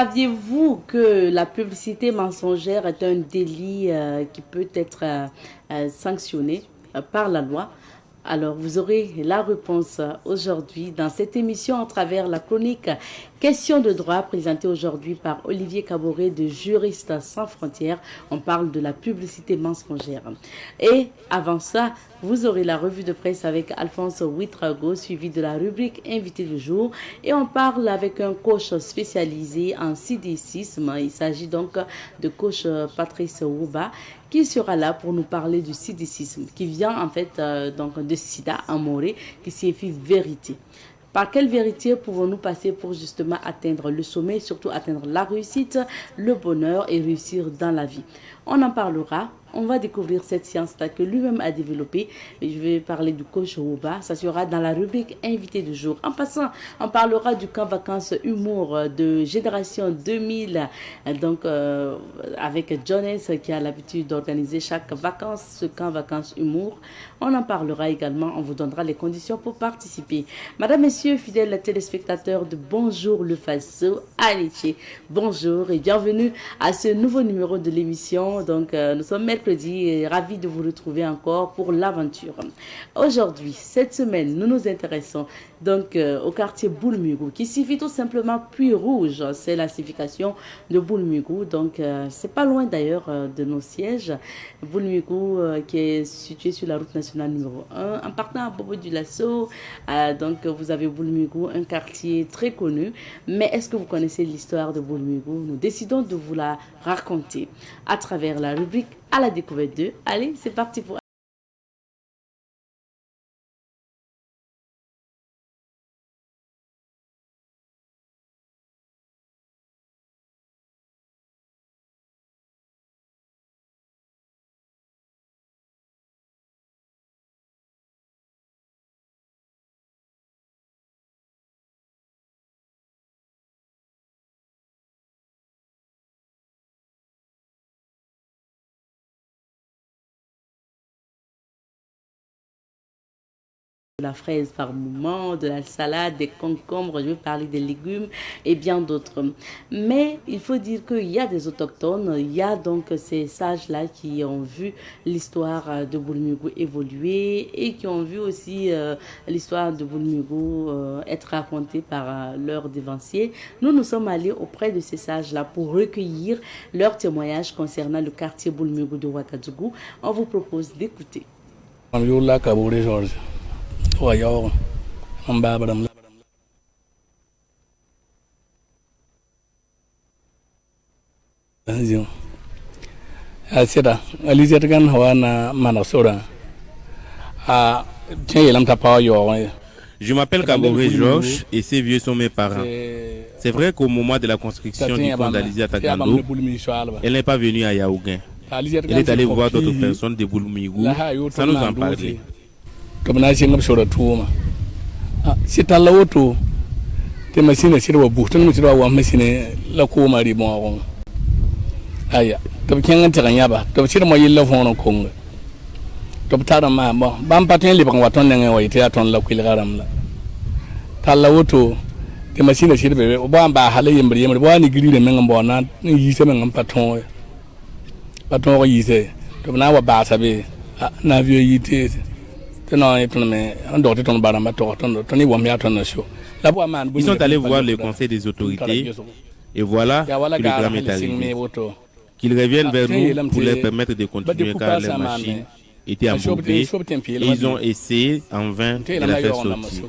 Saviez-vous que la publicité mensongère est un délit qui peut être sanctionné par la loi? Alors, vous aurez la réponse aujourd'hui dans cette émission à travers la chronique Questions de droit présentée aujourd'hui par Olivier Caboret de Juristes sans frontières. On parle de la publicité mensongère. Et avant ça, vous aurez la revue de presse avec Alphonse Ouitrago, suivi de la rubrique Invité du jour. Et on parle avec un coach spécialisé en sidécisme. Il s'agit donc de coach Patrice Wouba, qui sera là pour nous parler du sidécisme, qui vient en fait donc de Sida en moré, qui signifie vérité. Par quelle vérité pouvons-nous passer pour justement atteindre le sommet, surtout atteindre la réussite, le bonheur et réussir dans la vie? On en parlera. On va découvrir cette science-là que lui-même a développée. Je vais parler du coach Wouba. Ça sera dans la rubrique Invité du jour. En passant, on parlera du camp vacances humour de Génération 2000. Donc, avec Jones qui a l'habitude d'organiser chaque vacances, ce camp vacances humour. On en parlera également. On vous donnera les conditions pour participer. Madame, messieurs, fidèles téléspectateurs de Bonjour le Faso, Alice, bonjour et bienvenue à ce nouveau numéro de l'émission. Donc, nous sommes mercredi et ravis de vous retrouver encore pour l'aventure. Aujourd'hui, cette semaine, nous nous intéressons donc au quartier Boulmugou, qui signifie tout simplement Puits Rouge. C'est la signification de Boulmugou. Donc, c'est pas loin d'ailleurs de nos sièges. Boulmugou, qui est situé sur la route nationale numéro 1, en partant à Bobo du Lasso. Donc, vous avez Boulmugou, un quartier très connu. Mais est-ce que vous connaissez l'histoire de Boulmugou? Nous décidons de vous la raconter à travers la rubrique à la découverte d'eux. Allez, c'est parti pour de la fraise par moment, de la salade, des concombres, je vais parler des légumes et bien d'autres. Mais il faut dire qu'il y a des autochtones, il y a donc ces sages-là qui ont vu l'histoire de Boulmugou évoluer et qui ont vu aussi l'histoire de Boulmugou être racontée par leurs dévanciers. Nous sommes allés auprès de ces sages-là pour recueillir leurs témoignages concernant le quartier Boulmugou de Ouagadougou. On vous propose d'écouter. Georges. Mbabadam Anzio Asira Alizergan Hawana Manasura A Tielam Tapa Yo. Je m'appelle Caboret Georges et ces vieux sont mes parents. C'est vrai qu'au moment de la construction du pont d'Alizé à Takando, elle n'est pas venue à Yaougin. Elle est allée voir d'autres personnes de Boulmugou sans nous en parler. Comme na singam sura tuuma si talla woto te machine sirwa buhtan mu sirwa wa machine la ko mari bon aya to kengan ta nyaba to sirma yilla fono konga to tara ma bon bam patin li bang waton ngai wa ite aton la kwil garam la talla woto te machine sirbe ba ba halaye yimbre yimbre ba ni giri de men bon na yi se men paton ko yi se to na wa ba sabe na vieux yite. Ils sont allés voir le conseil des autorités et voilà que le drame est arrivé. Qu'ils reviennent vers nous pour leur permettre de continuer car leur machine était embourbée et ils ont essayé en vain de la faire sortir.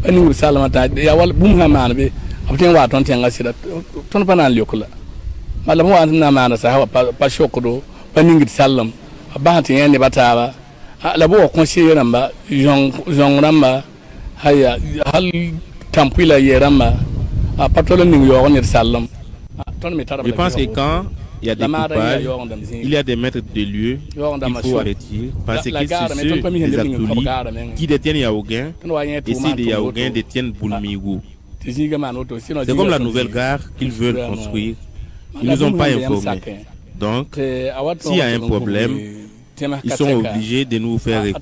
Ani salamata ya wal bum ha man be abten wa ton tenga sida ton panan lyokula malam wa na man sa ha pa shokdo paningit salam ba tin yani bataba la bo conseiller ramba jong ramba haya hal tampila yeramba patolo ning yo on salam ton mi taraba. Je pense que quand il y a des coupables, il y a des maîtres de lieu qu'il faut arrêter parce que c'est ceux des Abdouli qui détiennent Yaougin et ceux des Yaougin détiennent Boulmugou. C'est comme la nouvelle gare qu'ils veulent construire. Ils ne nous ont pas informés. Donc, s'il y a un problème, ils sont obligés de nous faire recours.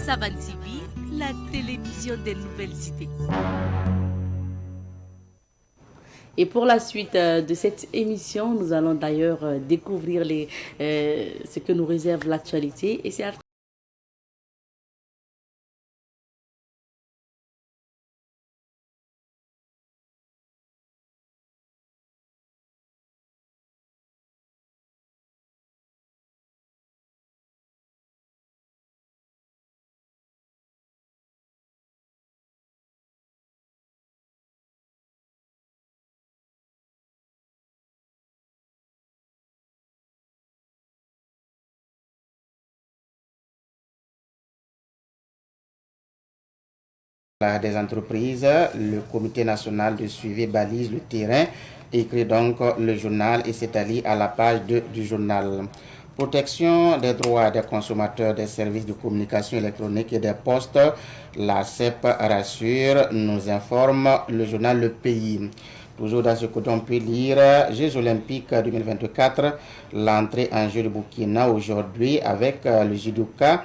Savan TV, la télévision des nouvelles cités. Et pour la suite de cette émission, nous allons d'ailleurs découvrir ce que nous réserve l'actualité. Et c'est des entreprises, le comité national de suivi balise le terrain, écrit donc le journal et s'établit à la page 2 du journal. Protection des droits des consommateurs des services de communication électronique et des postes, la CEP rassure, nous informe le journal Le Pays. Toujours dans ce que l'on peut lire, Jeux olympiques 2024, l'entrée en jeu de Burkina aujourd'hui avec le judoka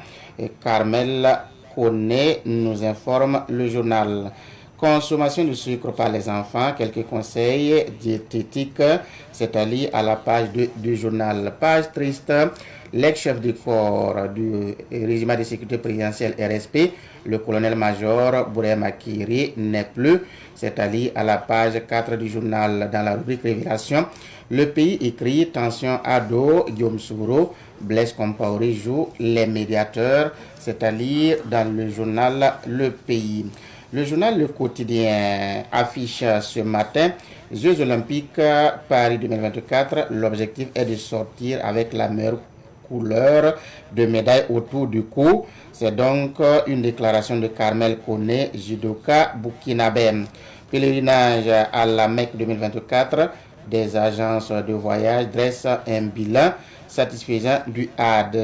Carmel Koné, nous informe le journal. Consommation de sucre par les enfants, quelques conseils diététiques, c'est-à-dire à la page 2 du journal. Page triste, l'ex-chef du corps du régiment de sécurité présidentielle RSP, le colonel-major Bourema Kiri, n'est plus, c'est-à-dire à la page 4 du journal. Dans la rubrique Révélation, le pays écrit tension ado, Guillaume Souro, Blaise Compaoré joue les médiateurs, c'est-à-dire dans le journal Le Pays. Le journal Le Quotidien affiche ce matin Jeux olympiques Paris 2024. L'objectif est de sortir avec la meilleure couleur de médaille autour du cou. C'est donc une déclaration de Carmel Koné, judoka burkinabé. Pèlerinage à la Mecque 2024. Des agences de voyage dressent un bilan satisfaisant du Hajj.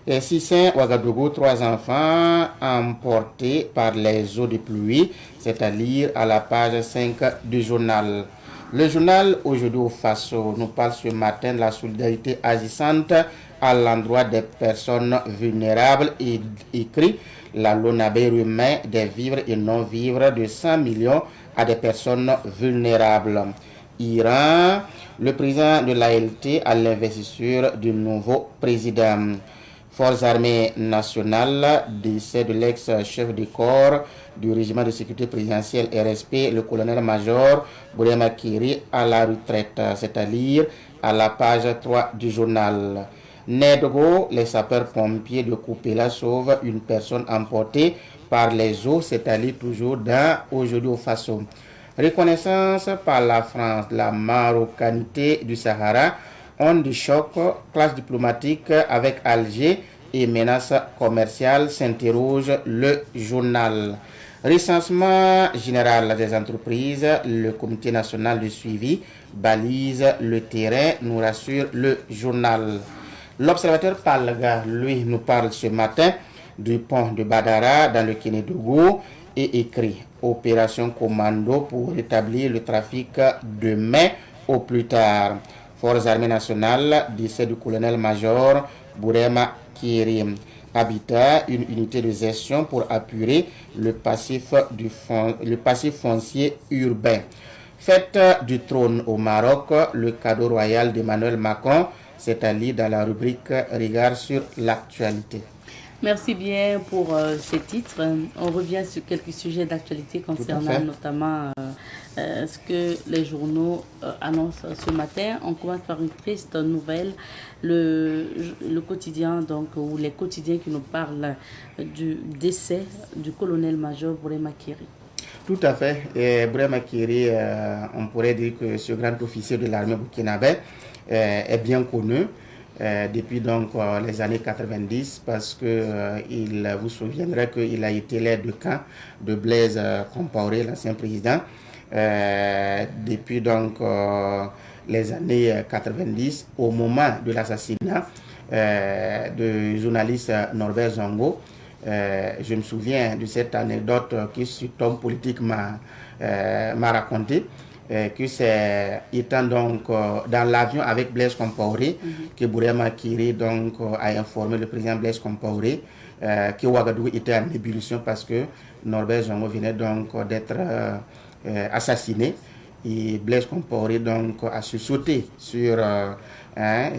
Et Sissin, Ouagadougou, 3 enfants emportés par les eaux de pluie, c'est-à-dire à la page 5 du journal. Le journal Aujourd'hui au Faso nous parle ce matin de la solidarité agissante à l'endroit des personnes vulnérables et écrit la Lonabé remet des vivres et non-vivres de 100 millions à des personnes vulnérables. Iran, le président de l'ALT à l'investiture du nouveau président. Forces armées nationales, décès de l'ex-chef de corps du régiment de sécurité présidentielle RSP, le colonel-major Bourema Kiri, à la retraite, c'est à lire à la page 3 du journal. Nedgo, les sapeurs-pompiers de Koupela sauvent une personne emportée par les eaux, c'est à lire toujours dans Aujourd'hui au Faso. Reconnaissance par la France de la marocanité du Sahara, onde de choc, classe diplomatique avec Alger et menace commerciale, s'interroge le journal. Recensement général des entreprises, le comité national de suivi balise le terrain, nous rassure le journal. L'observateur Palga, lui, nous parle ce matin du pont de Badara dans le Kénédougou et écrit opération commando pour rétablir le trafic demain au plus tard. Forces armées nationales, décès du colonel-major Bourema Kiri. Habitat, une unité de gestion pour apurer le passif foncier urbain. Fête du trône au Maroc, le cadeau royal d'Emmanuel Macron, c'est à lire dans la rubrique Regard sur l'actualité. Merci bien pour ces titres. On revient sur quelques sujets d'actualité concernant notamment ce que les journaux annoncent ce matin. On commence par une triste nouvelle. Le quotidien, donc, ou les quotidiens qui nous parlent du décès du colonel-major Bourema Kiri. Tout à fait. Bourema Kiri, on pourrait dire que ce grand officier de l'armée burkinabé est bien connu. Depuis donc les années 90 parce que il vous souviendrez qu'il a été l'aide de camp de Blaise Compaoré, l'ancien président, depuis donc les années 90 au moment de l'assassinat du journaliste Norbert Zongo. Je me souviens de cette anecdote que cet homme politique m'a raconté. Que c'est étant donc dans l'avion avec Blaise Compaoré que Bourema Kiri donc a informé le président Blaise Compaoré que Ouagadougou était en ébullition parce que Norbert Zongo venait donc d'être assassiné et Blaise Compaoré donc a su sauter sur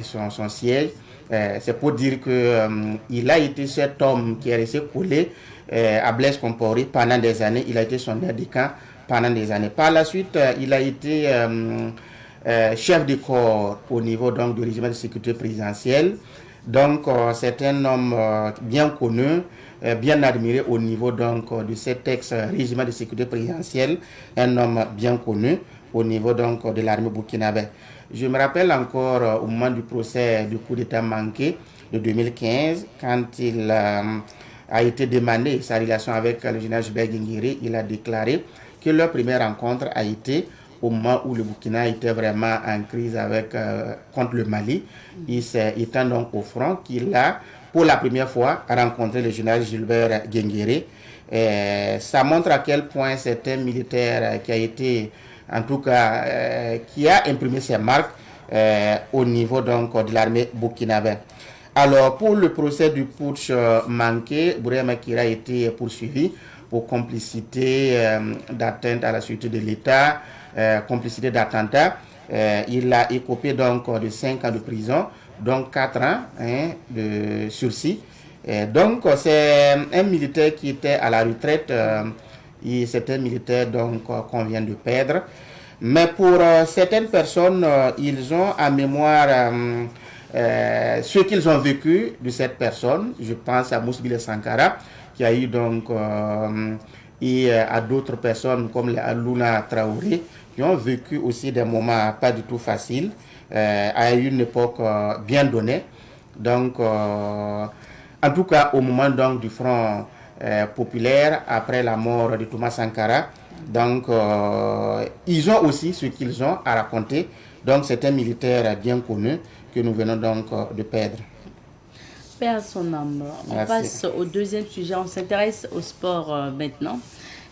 son siège. C'est pour dire que il a été cet homme qui est resté collé à Blaise Compaoré pendant des années. Il a été son aide de camp pendant des années. Par la suite, il a été chef de corps au niveau donc, du régiment de sécurité présidentielle. Donc, c'est un homme bien connu, bien admiré au niveau donc, de cet ex-régiment de sécurité présidentielle. Un homme bien connu au niveau donc, de l'armée burkinabé. Je me rappelle encore au moment du procès du coup d'État manqué de 2015, quand il a été demandé sa relation avec le général Gilbert Guingiri, il a déclaré que leur première rencontre a été au moment où le Burkina était vraiment en crise contre le Mali. Étant donc au front qu'il a, pour la première fois, rencontré le général Gilbert Guingiri. Ça montre à quel point c'est un militaire qui a été, en tout cas, qui a imprimé ses marques au niveau donc, de l'armée burkinabé. Alors, pour le procès du putsch manqué, Bourema Kiri a été poursuivi pour complicité d'atteinte à la sécurité de l'État, complicité d'attentat. Il a écopé donc de 5 ans de prison, donc 4 ans de sursis. Donc c'est un militaire qui était à la retraite, c'est un militaire donc qu'on vient de perdre. Mais pour certaines personnes, ils ont en mémoire ce qu'ils ont vécu de cette personne. Je pense à Mousbile Sankara, qui a eu donc et à d'autres personnes comme Luna Traoré qui ont vécu aussi des moments pas du tout faciles à une époque bien donnée. Donc en tout cas au moment donc du front populaire après la mort de Thomas Sankara, donc ils ont aussi ce qu'ils ont à raconter. Donc c'est un militaire bien connu que nous venons donc de perdre. Paix à son âme. On passe au deuxième sujet. On s'intéresse au sport maintenant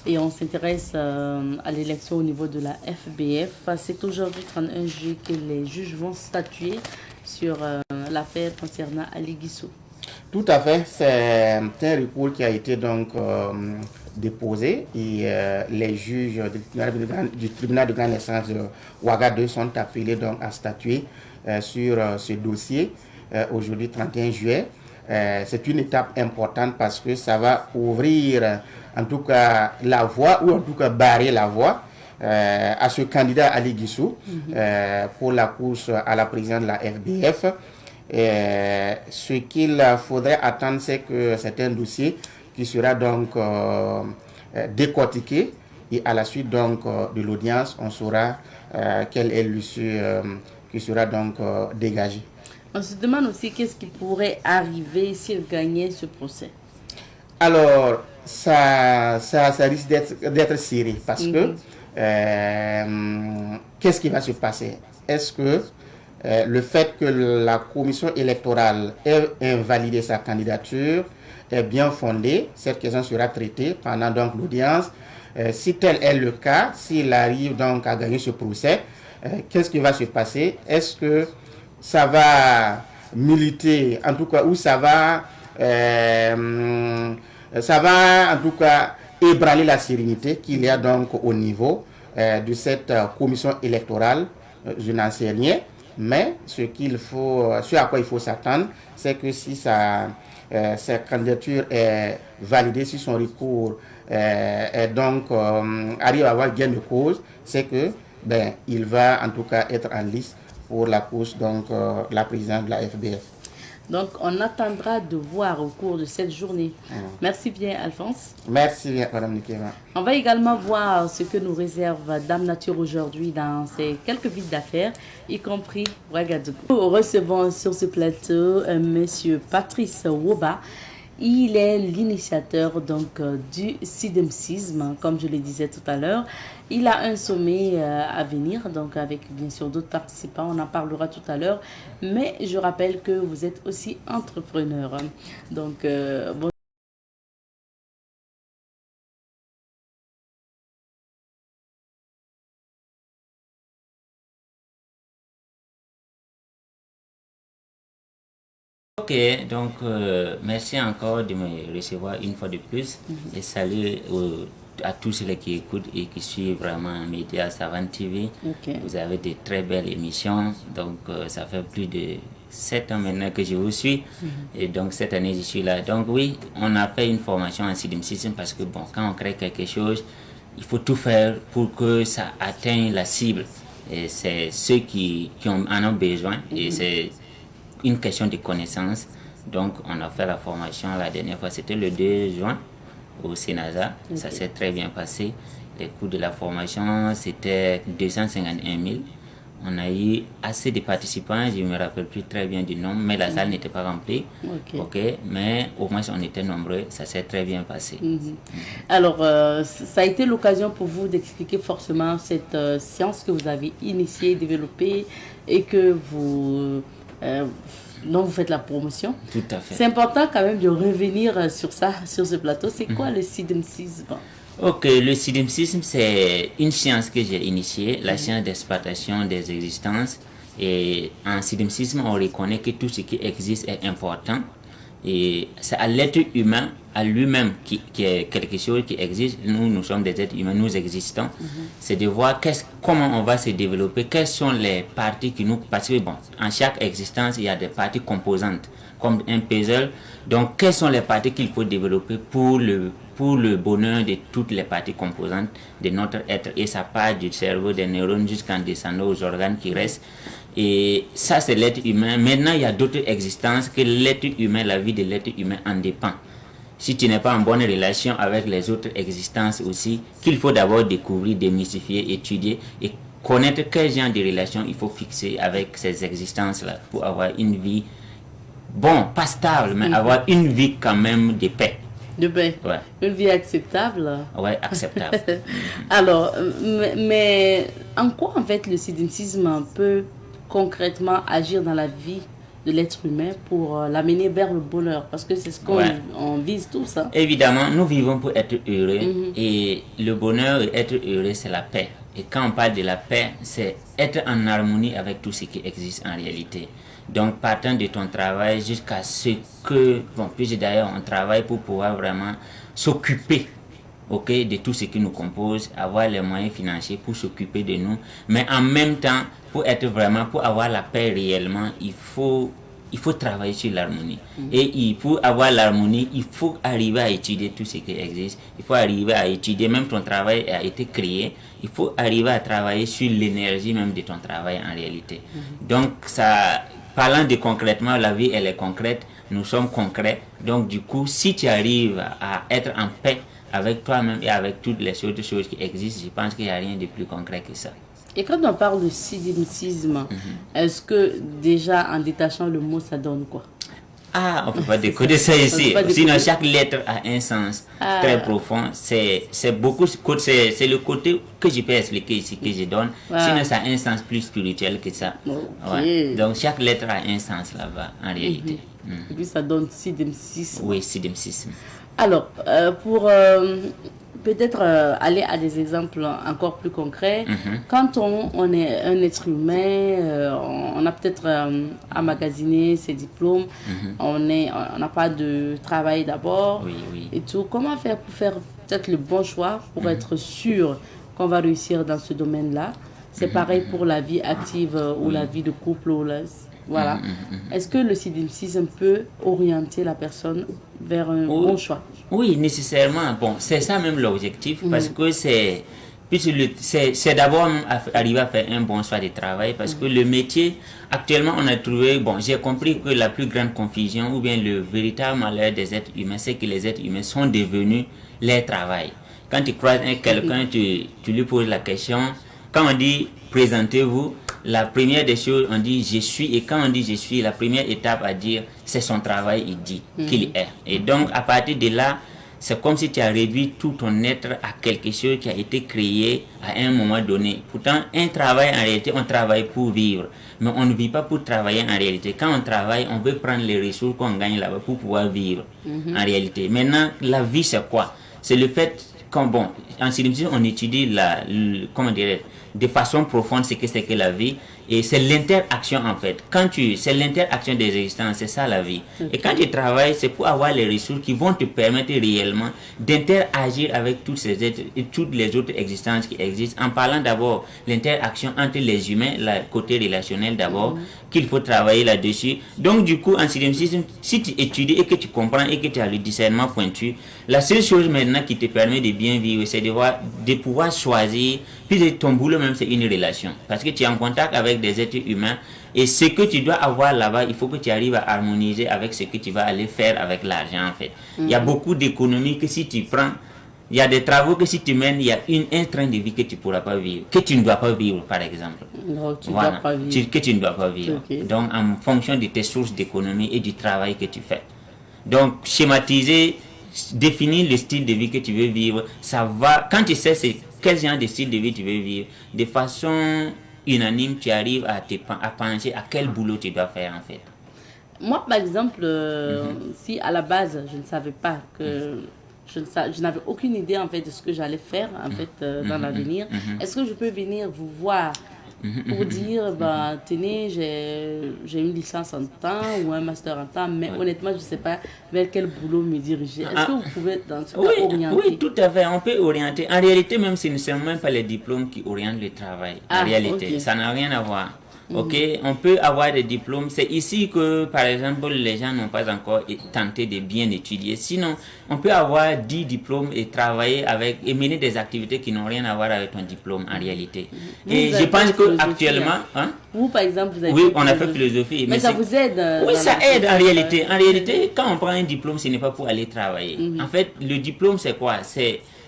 et on s'intéresse à l'élection au niveau de la FBF. C'est aujourd'hui, 31 juillet, que les juges vont statuer sur l'affaire concernant Ali Guissou. Tout à fait. C'est un recours qui a été donc déposé et les juges du tribunal de grande instance de Ouaga 2 sont appelés donc à statuer sur ce dossier aujourd'hui, 31 juillet. c'est une étape importante parce que ça va ouvrir en tout cas la voie, ou en tout cas barrer la voie à ce candidat Ali Guissou pour la course à la présidence de la FBF. Ce qu'il faudrait attendre, c'est que c'est un dossier qui sera donc décortiqué, et à la suite donc de l'audience, on saura quelle est l'issue qui sera donc dégagée. On se demande aussi qu'est-ce qui pourrait arriver s'il gagnait ce procès. Alors, ça risque d'être serré parce que qu'est-ce qui va se passer? Est-ce que le fait que la commission électorale ait invalidé sa candidature est bien fondé? Cette question sera traitée pendant donc l'audience. Si tel est le cas, s'il arrive donc à gagner ce procès, qu'est-ce qui va se passer? Est-ce que ça va militer, en tout cas, ou ça va en tout cas ébranler la sérénité qu'il y a donc au niveau de cette commission électorale? Je n'en sais rien, mais ce à quoi il faut s'attendre, c'est que si sa candidature est validée, si son recours arrive à avoir gain de cause, c'est que il va en tout cas être en lice pour la course, donc la présidence de la FBF. Donc on attendra de voir au cours de cette journée. Merci bien Alphonse. Merci bien Madame Nikema. On va également voir ce que nous réserve Dame Nature aujourd'hui dans ces quelques villes d'affaires, y compris Ouagadougou. Nous recevons sur ce plateau Monsieur Patrice Woba. Il est l'initiateur donc du SIDEMSISM, comme je le disais tout à l'heure. Il a un sommet à venir, donc avec bien sûr d'autres participants, on en parlera tout à l'heure. Mais je rappelle que vous êtes aussi entrepreneur. Donc, bon. Ok, donc merci encore de me recevoir une fois de plus et salut à tous ceux qui écoutent et qui suivent vraiment Média Savane TV. Vous avez de très belles émissions, donc ça fait plus de 7 ans maintenant que je vous suis et donc cette année je suis là. Donc oui, on a fait une formation en SIDEMSISM parce que bon, quand on crée quelque chose, il faut tout faire pour que ça atteigne la cible. Et c'est ceux qui en ont besoin et c'est une question de connaissance. Donc on a fait la formation la dernière fois, c'était le 2 juin au Sénasa. Ça s'est très bien passé. Les coûts de la formation c'était 251 000. On a eu assez de participants, je ne me rappelle plus très bien du nombre, mais la salle n'était pas remplie. Mais au moins on était nombreux, ça s'est très bien passé. Alors ça a été l'occasion pour vous d'expliquer forcément cette science que vous avez initiée, développée et que vous dont vous faites la promotion. Tout à fait. C'est important quand même de revenir sur ça, sur ce plateau. C'est quoi le SIDEMSISM? Ok, le SIDEMSISM, c'est une science que j'ai initiée, la science d'exploitation des existences. Et en SIDEMSISM, on reconnaît que tout ce qui existe est important. Et c'est à l'être humain, à lui-même, qui est quelque chose qui existe. Nous sommes des êtres humains, nous existons. C'est de voir comment on va se développer, quelles sont les parties qui nous... Parce que bon, en chaque existence, il y a des parties composantes, comme un puzzle. Donc, quelles sont les parties qu'il faut développer pour le bonheur de toutes les parties composantes de notre être. Et ça part du cerveau, des neurones, jusqu'en descendant aux organes qui restent. Et ça, c'est l'être humain. Maintenant, il y a d'autres existences que l'être humain, la vie de l'être humain en dépend. Si tu n'es pas en bonne relation avec les autres existences aussi, qu'il faut d'abord découvrir, démystifier, étudier et connaître quel genre de relation il faut fixer avec ces existences-là pour avoir une vie, bon, pas stable, mais avoir une vie quand même de paix. De paix. Ouais. Une vie acceptable. Ouais, acceptable. Alors, mais en quoi en fait le SIDEMSISM peut concrètement agir dans la vie de l'être humain pour l'amener vers le bonheur? Parce que c'est ce qu'on vise tous. Hein? Évidemment, nous vivons pour être heureux. Et le bonheur et être heureux, c'est la paix. Et quand on parle de la paix, c'est être en harmonie avec tout ce qui existe en réalité. Donc, partant de ton travail jusqu'à ce que, bon, puis d'ailleurs, on travaille pour pouvoir vraiment s'occuper de tout ce qui nous compose, avoir les moyens financiers pour s'occuper de nous. Mais en même temps, pour avoir la paix réellement, il faut il faut travailler sur l'harmonie. Et pour avoir l'harmonie, il faut arriver à étudier tout ce qui existe. Il faut arriver à étudier, même ton travail a été créé, il faut arriver à travailler sur l'énergie même de ton travail en réalité. Donc, ça, parlant de concrètement, la vie, elle est concrète, nous sommes concrets. Donc, du coup, si tu arrives à être en paix avec toi-même et avec toutes les autres choses qui existent, je pense qu'il n'y a rien de plus concret que ça. Et quand on parle de sidimsisme, est-ce que déjà en détachant le mot, ça donne quoi? Ah, on ne peut pas décoder ça ici. Sinon, chaque lettre a un sens très profond. C'est le côté que je peux expliquer ici, que je donne. Sinon, ça a un sens plus spirituel que ça. Ouais. Donc, chaque lettre a un sens là-bas, en réalité. Et puis, ça donne sidimsisme. Oui, sidimsisme. Alors, pour peut-être aller à des exemples encore plus concrets, quand on est un être humain, on a peut-être emmagasiné ses diplômes, on n'a pas de travail d'abord, et tout. Comment faire pour faire peut-être le bon choix pour être sûr qu'on va réussir dans ce domaine-là? C'est pareil pour la vie active ou la vie de couple. Voilà. Est-ce que le sidimsisme peut orienter la personne vers un bon choix? Oui, nécessairement. Bon, c'est ça même l'objectif, parce que c'est d'abord arriver à faire un bon choix de travail, parce que le métier, actuellement, on a trouvé, bon, j'ai compris que la plus grande confusion, ou bien le véritable malheur des êtres humains, c'est que les êtres humains sont devenus leur travail. Quand tu croises quelqu'un, tu lui poses la question, quand on dit « présentez-vous », la première des choses, on dit je suis, et quand on dit je suis, la première étape à dire, c'est son travail, il dit qu'il est. Et donc, à partir de là, c'est comme si tu as réduit tout ton être à quelque chose qui a été créé à un moment donné. Pourtant, un travail, en réalité, on travaille pour vivre, mais on ne vit pas pour travailler en réalité. Quand on travaille, on veut prendre les ressources qu'on gagne là-bas pour pouvoir vivre en réalité. Maintenant, la vie, c'est quoi? C'est le fait bon, en sidimsisme, on étudie comment dire, de façon profonde ce que c'est que la vie, et c'est l'interaction en fait. C'est l'interaction des existences, c'est ça la vie. Et quand tu travailles, c'est pour avoir les ressources qui vont te permettre réellement d'interagir avec tous ces êtres et toutes les autres existences qui existent, en parlant d'abord l'interaction entre les humains, le côté relationnel d'abord, qu'il faut travailler là-dessus. Donc du coup, en sidimsisme, si tu étudies et que tu comprends et que tu as le discernement pointu, la seule chose maintenant qui te permet de bien vivre, c'est de pouvoir choisir. Puis ton boulot même, c'est une relation, parce que tu es en contact avec des êtres humains, et ce que tu dois avoir là-bas, il faut que tu arrives à harmoniser avec ce que tu vas aller faire avec l'argent en fait. Il y a beaucoup d'économies que si tu prends, il y a des travaux que si tu mènes, il y a un train de vie que tu ne pourras pas vivre, que tu ne dois pas vivre par exemple. Non, que tu ne dois pas vivre. Donc en fonction de tes sources d'économie et du travail que tu fais. Donc schématiser, définir le style de vie que tu veux vivre, ça va, quand tu sais quel genre de style de vie tu veux vivre, de façon unanime, tu arrives à penser à quel boulot tu dois faire en fait. Moi, par exemple, si à la base, je ne savais pas que... Je n'avais aucune idée en fait de ce que j'allais faire en fait dans l'avenir. Est-ce que je peux venir vous voir pour dire, tenez, j'ai une licence en temps ou un master en temps, mais honnêtement, je ne sais pas vers quel boulot me diriger. Est-ce que vous pouvez dans ce cas orienter? Oui, tout à fait, on peut orienter. En réalité, même ce ne sont même pas les diplômes qui orientent le travail. En réalité, ça n'a rien à voir. Ok, on peut avoir des diplômes. C'est ici que, par exemple, les gens n'ont pas encore tenté de bien étudier. Sinon, on peut avoir 10 diplômes et travailler et mener des activités qui n'ont rien à voir avec ton diplôme en réalité. Et je pense qu'actuellement... Vous, par exemple, vous avez... Oui, on a fait philosophie. Mais ça vous aide? Oui, ça aide en réalité. En réalité, quand on prend un diplôme, ce n'est pas pour aller travailler. En fait, le diplôme, c'est quoi?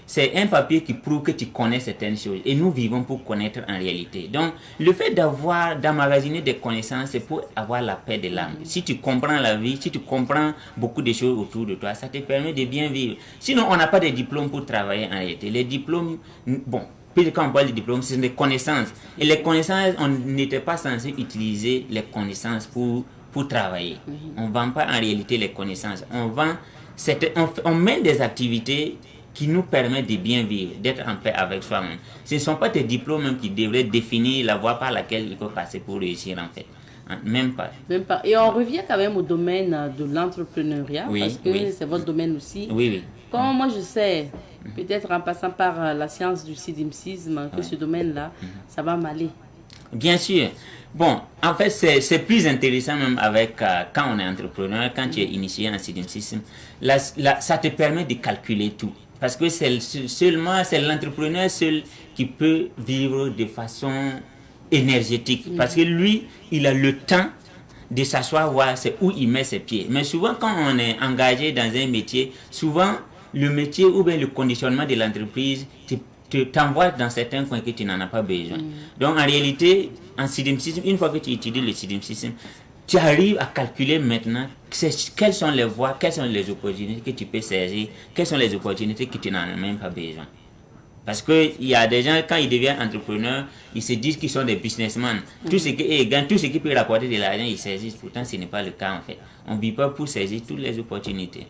C'est un papier qui prouve que tu connais certaines choses. Et nous vivons pour connaître en réalité. Donc, le fait d'emmagasiner des connaissances, c'est pour avoir la paix de l'âme. Si tu comprends la vie, si tu comprends beaucoup de choses autour de toi, ça te permet de bien vivre. Sinon, on n'a pas de diplôme pour travailler en réalité. Les diplômes, bon, puis quand on parle de diplôme, c'est des connaissances. Et les connaissances, on n'était pas censé utiliser les connaissances pour travailler. On ne vend pas en réalité les connaissances. On mène des activités qui nous permet de bien vivre, d'être en paix avec soi-même. Ce ne sont pas tes diplômes même qui devraient définir la voie par laquelle il faut passer pour réussir en fait. Même pas. Et on revient quand même au domaine de l'entrepreneuriat, parce que c'est votre domaine aussi. Oui. Comme moi je sais, peut-être en passant par la science du sidimsisme, que ce domaine-là, ça va m'aller. Bien sûr. Bon, en fait, c'est plus intéressant même avec quand on est entrepreneur, quand tu es initié en CDM System, ça te permet de calculer tout. Parce que c'est l'entrepreneur seul qui peut vivre de façon énergétique. Parce que lui, il a le temps de s'asseoir, voir où il met ses pieds. Mais souvent, quand on est engagé dans un métier, souvent, le métier ou bien le conditionnement de l'entreprise t'envoie dans certains coins que tu n'en as pas besoin. Donc, en réalité, en CDM System, une fois que tu étudies le CDM System, tu arrives à calculer maintenant quelles sont les voies, quelles sont les opportunités que tu peux saisir, quelles sont les opportunités que tu n'en as même pas besoin. Parce qu'il y a des gens, quand ils deviennent entrepreneurs, ils se disent qu'ils sont des businessmen. Tout ce qu'ils gagnent, tout ce qui peut rapporter de l'argent, ils saisissent. Pourtant, ce n'est pas le cas en fait. On ne vit pas pour saisir toutes les opportunités.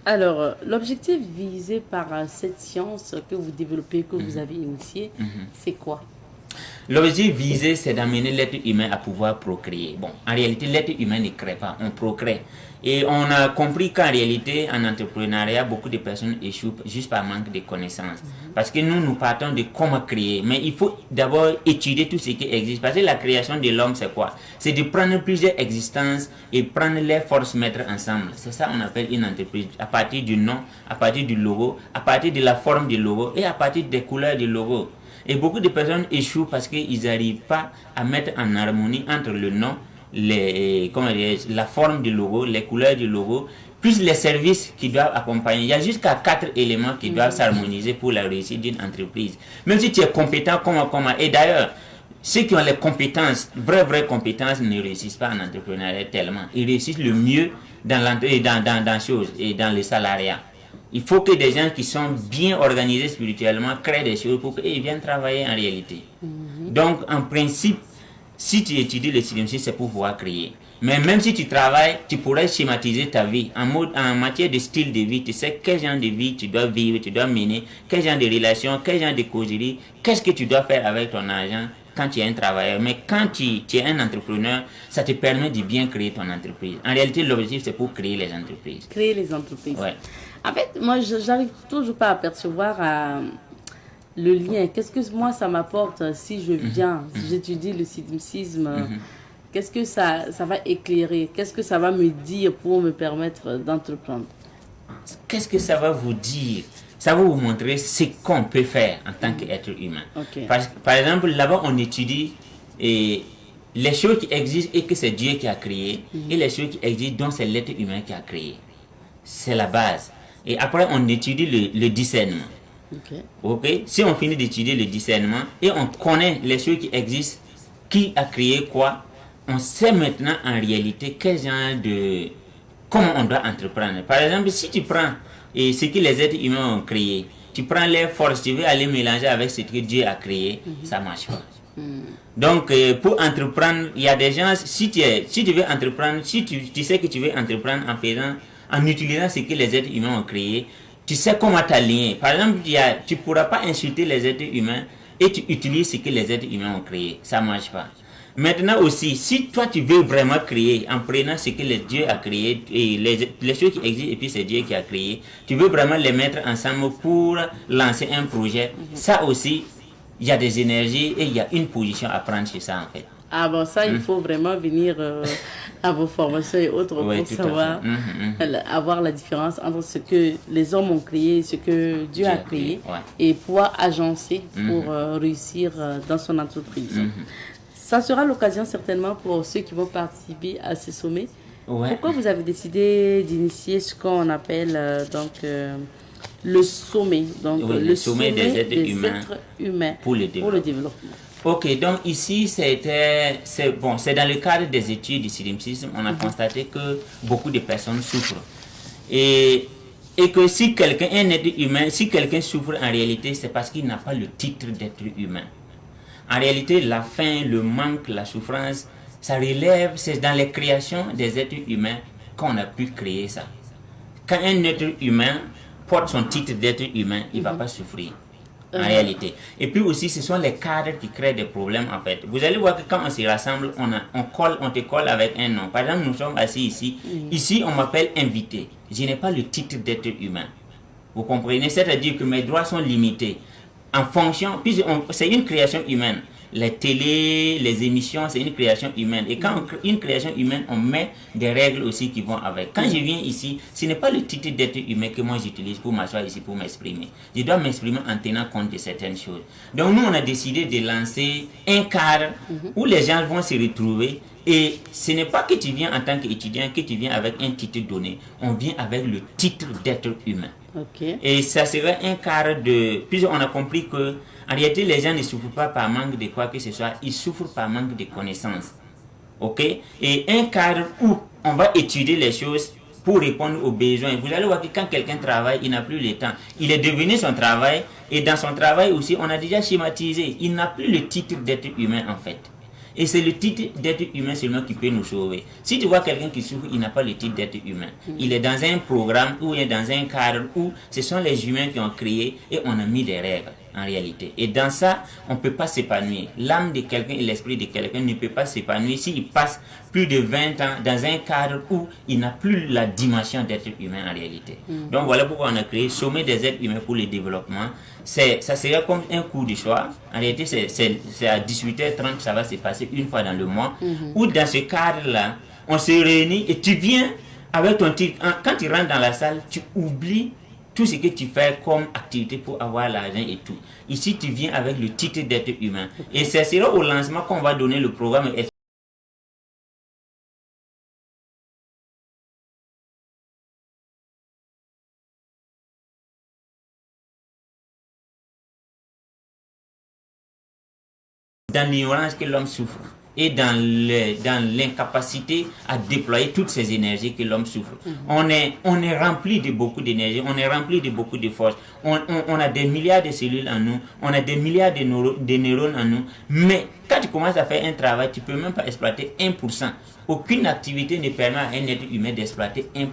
Alors, l'objectif visé par cette science que vous développez, que vous avez initiée, c'est quoi? L'objectif visé, c'est d'amener l'être humain à pouvoir procréer. Bon, en réalité, l'être humain ne crée pas, on procrée. Et on a compris qu'en réalité, en entrepreneuriat, beaucoup de personnes échouent juste par manque de connaissances. Parce que nous partons de comment créer. Mais il faut d'abord étudier tout ce qui existe. Parce que la création de l'homme, c'est quoi? C'est de prendre plusieurs existences et prendre les forces, mettre ensemble. C'est ça qu'on appelle une entreprise. À partir du nom, à partir du logo, à partir de la forme du logo et à partir des couleurs du logo. Et beaucoup de personnes échouent parce qu'ils n'arrivent pas à mettre en harmonie entre le nom, la forme du logo, les couleurs du logo, plus les services qui doivent accompagner. Il y a jusqu'à 4 éléments qui doivent s'harmoniser pour la réussite d'une entreprise. Même si tu es compétent, et d'ailleurs, ceux qui ont les compétences, vraies compétences, ne réussissent pas en entrepreneuriat tellement. Ils réussissent le mieux dans choses et dans le salariat. Il faut que des gens qui sont bien organisés spirituellement créent des choses pour qu'ils viennent travailler en réalité. Donc, en principe, si tu étudies le CDM, c'est pour pouvoir créer. Mais même si tu travailles, tu pourrais schématiser ta vie en matière de style de vie. Tu sais quel genre de vie tu dois vivre, tu dois mener, quel genre de relation, quel genre de causerie, qu'est-ce que tu dois faire avec ton argent quand tu es un travailleur. Mais quand tu es un entrepreneur, ça te permet de bien créer ton entreprise. En réalité, l'objectif, c'est pour créer les entreprises. Créer les entreprises. Ouais. En fait, moi, j'arrive toujours pas à percevoir le lien. Qu'est-ce que moi, ça m'apporte si je viens, si j'étudie le cynicisme, qu'est-ce que ça va éclairer? Qu'est-ce que ça va me dire pour me permettre d'entreprendre? Qu'est-ce que ça va vous dire? Ça va vous montrer ce qu'on peut faire en tant qu'être humain. Okay. Par exemple, là-bas, on étudie les choses qui existent et que c'est Dieu qui a créé, et les choses qui existent dont c'est l'être humain qui a créé. C'est la base. Et après, on étudie le discernement. Okay? Si on finit d'étudier le discernement et on connaît les choses qui existent, qui a créé quoi, on sait maintenant en réalité comment on doit entreprendre. Par exemple, si tu prends ce que les êtres humains ont créé, tu prends les forces, tu veux aller mélanger avec ce que Dieu a créé, ça ne marche pas. Donc, pour entreprendre, il y a des gens, si tu veux entreprendre, si tu sais que tu veux entreprendre en utilisant ce que les êtres humains ont créé, tu sais comment t'aligner. Par exemple, tu ne pourras pas insulter les êtres humains et tu utilises ce que les êtres humains ont créé. Ça ne marche pas. Maintenant aussi, si toi tu veux vraiment créer en prenant ce que Dieu a créé, et les choses qui existent et puis c'est Dieu qui a créé, tu veux vraiment les mettre ensemble pour lancer un projet, ça aussi, il y a des énergies et il y a une position à prendre sur ça en fait. Ah bon, ça, il faut vraiment venir à vos formations et autres pour savoir, avoir la différence entre ce que les hommes ont créé et ce que Dieu a créé et pouvoir agencer pour réussir dans son entreprise. Ça sera l'occasion certainement pour ceux qui vont participer à ce sommet. Pourquoi vous avez décidé d'initier ce qu'on appelle le sommet, donc le sommet des êtres humains pour le développement. Ok, donc ici, c'est dans le cadre des études du CDM System, on a constaté que beaucoup de personnes souffrent. Et que si quelqu'un souffre en réalité, c'est parce qu'il n'a pas le titre d'être humain. En réalité, la faim, le manque, la souffrance, ça relève, c'est dans les créations des êtres humains qu'on a pu créer ça. Quand un être humain porte son titre d'être humain, il ne va pas souffrir. En réalité. Et puis aussi, ce sont les cadres qui créent des problèmes en fait. Vous allez voir que quand on se rassemble, on te colle avec un nom. Par exemple, nous sommes assis ici. Ici, on m'appelle invité. Je n'ai pas le titre d'être humain. Vous comprenez? C'est-à-dire que mes droits sont limités. En fonction, puis c'est une création humaine. les télés, les émissions, c'est une création humaine. Et quand on crée une création humaine, on met des règles aussi qui vont avec. Quand je viens ici, ce n'est pas le titre d'être humain que moi j'utilise pour m'asseoir ici, pour m'exprimer. Je dois m'exprimer en tenant compte de certaines choses. Donc nous, on a décidé de lancer un cadre où les gens vont se retrouver. Et ce n'est pas que tu viens en tant qu'étudiant, que tu viens avec un titre donné. On vient avec le titre d'être humain. Okay. Et ça serait un cadre de... Puis on a compris que en réalité, les gens ne souffrent pas par manque de quoi que ce soit, ils souffrent par manque de connaissances. Ok? Et un cadre où on va étudier les choses pour répondre aux besoins. Vous allez voir que quand quelqu'un travaille, il n'a plus le temps. Il est devenu son travail, et dans son travail aussi, on a déjà schématisé. Il n'a plus le titre d'être humain en fait. Et c'est le titre d'être humain seulement qui peut nous sauver. Si tu vois quelqu'un qui souffre, il n'a pas le titre d'être humain. Il est dans un programme ou il est dans un cadre où ce sont les humains qui ont créé et on a mis des règles en réalité. Et dans ça, on ne peut pas s'épanouir. L'âme de quelqu'un et l'esprit de quelqu'un ne peut pas s'épanouir s'il passe plus de 20 ans dans un cadre où il n'a plus la dimension d'être humain en réalité. Donc voilà pourquoi on a créé Sommet des êtres humains pour le développement. Ça serait comme un cours du soir. En réalité, c'est à 18h30 que ça va se passer une fois dans le mois. Où dans ce cadre-là, on se réunit et tu viens avec ton titre. Quand tu rentres dans la salle, tu oublies tout ce que tu fais comme activité pour avoir l'argent et tout. Ici, tu viens avec le titre d'être humain. Et ce sera au lancement qu'on va donner le programme. Dans l'ignorance que l'homme souffre et dans l'incapacité à déployer toutes ces énergies que l'homme souffre. On est rempli de beaucoup d'énergie, on est rempli de beaucoup de force. On a des milliards de cellules en nous, on a des milliards de neurones en nous, mais quand tu commences à faire un travail, tu ne peux même pas exploiter 1%. Aucune activité ne permet à un être humain d'exploiter 1%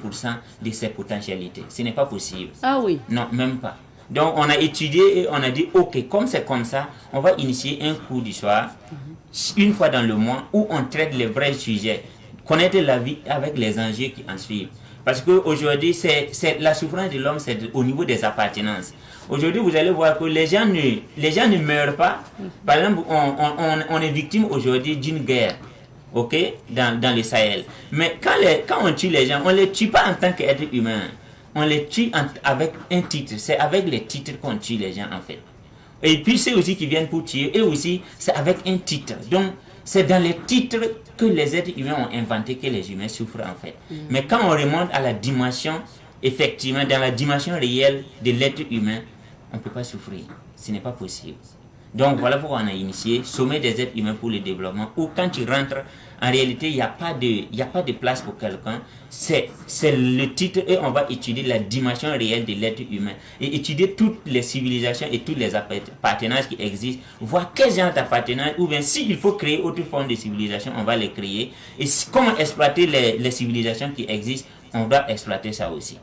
de ses potentialités. Ce n'est pas possible. Ah oui? Non, même pas. Donc on a étudié et on a dit ok, comme c'est comme ça, on va initier un cours du soir, une fois dans le mois, où on traite les vrais sujets, connaître la vie avec les enjeux qui en suivent. Parce qu'aujourd'hui, c'est la souffrance de l'homme, c'est au niveau des appartenances. Aujourd'hui, vous allez voir que les gens ne meurent pas. Par exemple, on est victime aujourd'hui d'une guerre, ok, dans le Sahel. Mais quand on tue les gens, on ne les tue pas en tant qu'être humain. On les tue avec un titre. C'est avec les titres qu'on tue les gens en fait. Et puis ceux aussi qui viennent pour tuer, eux aussi, c'est avec un titre. Donc, c'est dans les titres que les êtres humains ont inventé que les humains souffrent en fait. Mais quand on remonte à la dimension, effectivement, dans la dimension réelle de l'être humain, on ne peut pas souffrir. Ce n'est pas possible. Donc voilà pourquoi on a initié Sommet des êtres humains pour le développement, où quand tu rentres, en réalité, il n'y a pas de place pour quelqu'un. C'est le titre et on va étudier la dimension réelle de l'être humain et étudier toutes les civilisations et tous les appartenances qui existent, voir quel genre d'appartenance, ou bien s'il faut créer autre forme de civilisation, on va les créer. Et comment exploiter les civilisations qui existent, on doit exploiter ça aussi.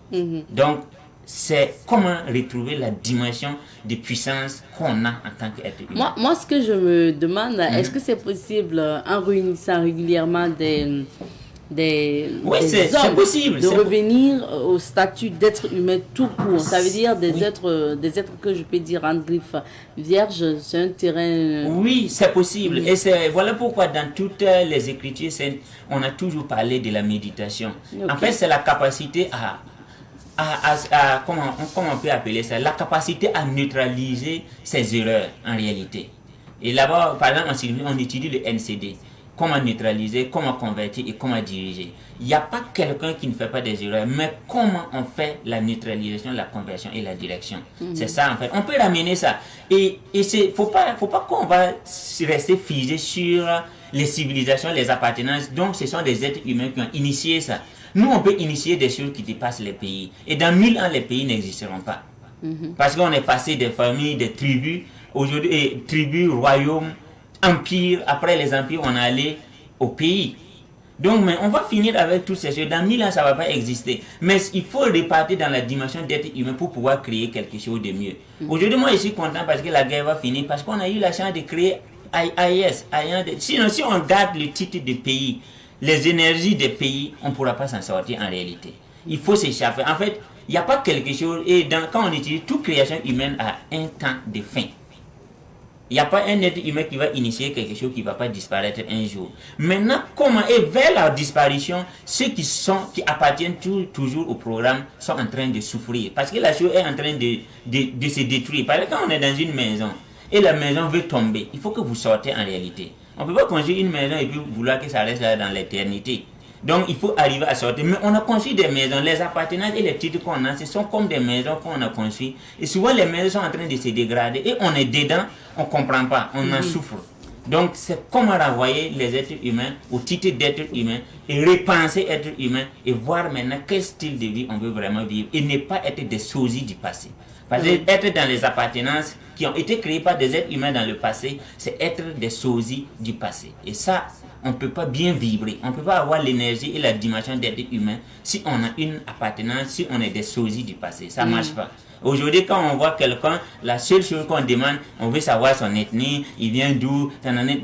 Donc, c'est comment retrouver la dimension de puissance qu'on a en tant qu'être humain. Moi, ce que je me demande, est-ce que c'est possible, en réunissant régulièrement des hommes, possible, de revenir au statut d'être humain tout court? Ça veut dire des êtres que je peux dire en griffe vierge, c'est un terrain... Oui, c'est possible. Et voilà pourquoi dans toutes les écritures, on a toujours parlé de la méditation. En fait, c'est la capacité comment on peut appeler ça, la capacité à neutraliser ses erreurs en réalité. Et là-bas, par exemple, on étudie le NCD, comment neutraliser, comment convertir et comment diriger. Il n'y a pas quelqu'un qui ne fait pas des erreurs, mais comment on fait la neutralisation, la conversion et la direction. C'est ça en fait. On peut ramener ça. Et faut pas qu'on va rester figé sur les civilisations, les appartenances. Donc ce sont des êtres humains qui ont initié ça. Nous, on peut initier des choses qui dépassent les pays. Et dans 1000 ans, les pays n'existeront pas. Parce qu'on est passé des familles, des tribus, aujourd'hui, tribus, royaumes, empires. Après les empires, on est allé au pays. Donc, mais on va finir avec toutes ces choses. Dans 1000 ans, ça ne va pas exister. Mais il faut repartir dans la dimension d'être humain pour pouvoir créer quelque chose de mieux. Aujourd'hui, moi, je suis content parce que la guerre va finir, parce qu'on a eu la chance de créer AIS. Sinon, si on garde le titre de pays, les énergies des pays, on ne pourra pas s'en sortir en réalité. Il faut s'échapper. En fait, il n'y a pas quelque chose... Et quand on utilise toute création humaine a un temps de fin. Il n'y a pas un être humain qui va initier quelque chose qui ne va pas disparaître un jour. Maintenant, comment et vers la disparition, ceux qui appartiennent toujours au programme sont en train de souffrir. Parce que la chose est en train de se détruire. Par exemple, quand on est dans une maison et la maison veut tomber, il faut que vous sortez en réalité. On ne peut pas construire une maison et puis vouloir que ça reste là dans l'éternité. Donc il faut arriver à sortir. Mais on a construit des maisons, les appartenances et les titres qu'on a, ce sont comme des maisons qu'on a construites. Et souvent les maisons sont en train de se dégrader et on est dedans, on ne comprend pas, on en souffre. Donc c'est comment renvoyer les êtres humains au titre d'être humain et repenser être humain et voir maintenant quel style de vie on veut vraiment vivre et ne pas être des sosies du passé. Parce que être dans les appartenances qui ont été créées par des êtres humains dans le passé, c'est être des sosies du passé. Et ça, on ne peut pas bien vibrer, on ne peut pas avoir l'énergie et la dimension d'être humain si on a une appartenance, si on est des sosies du passé. Ça ne marche pas. Aujourd'hui, quand on voit quelqu'un, la seule chose qu'on demande, on veut savoir son ethnie, il vient d'où,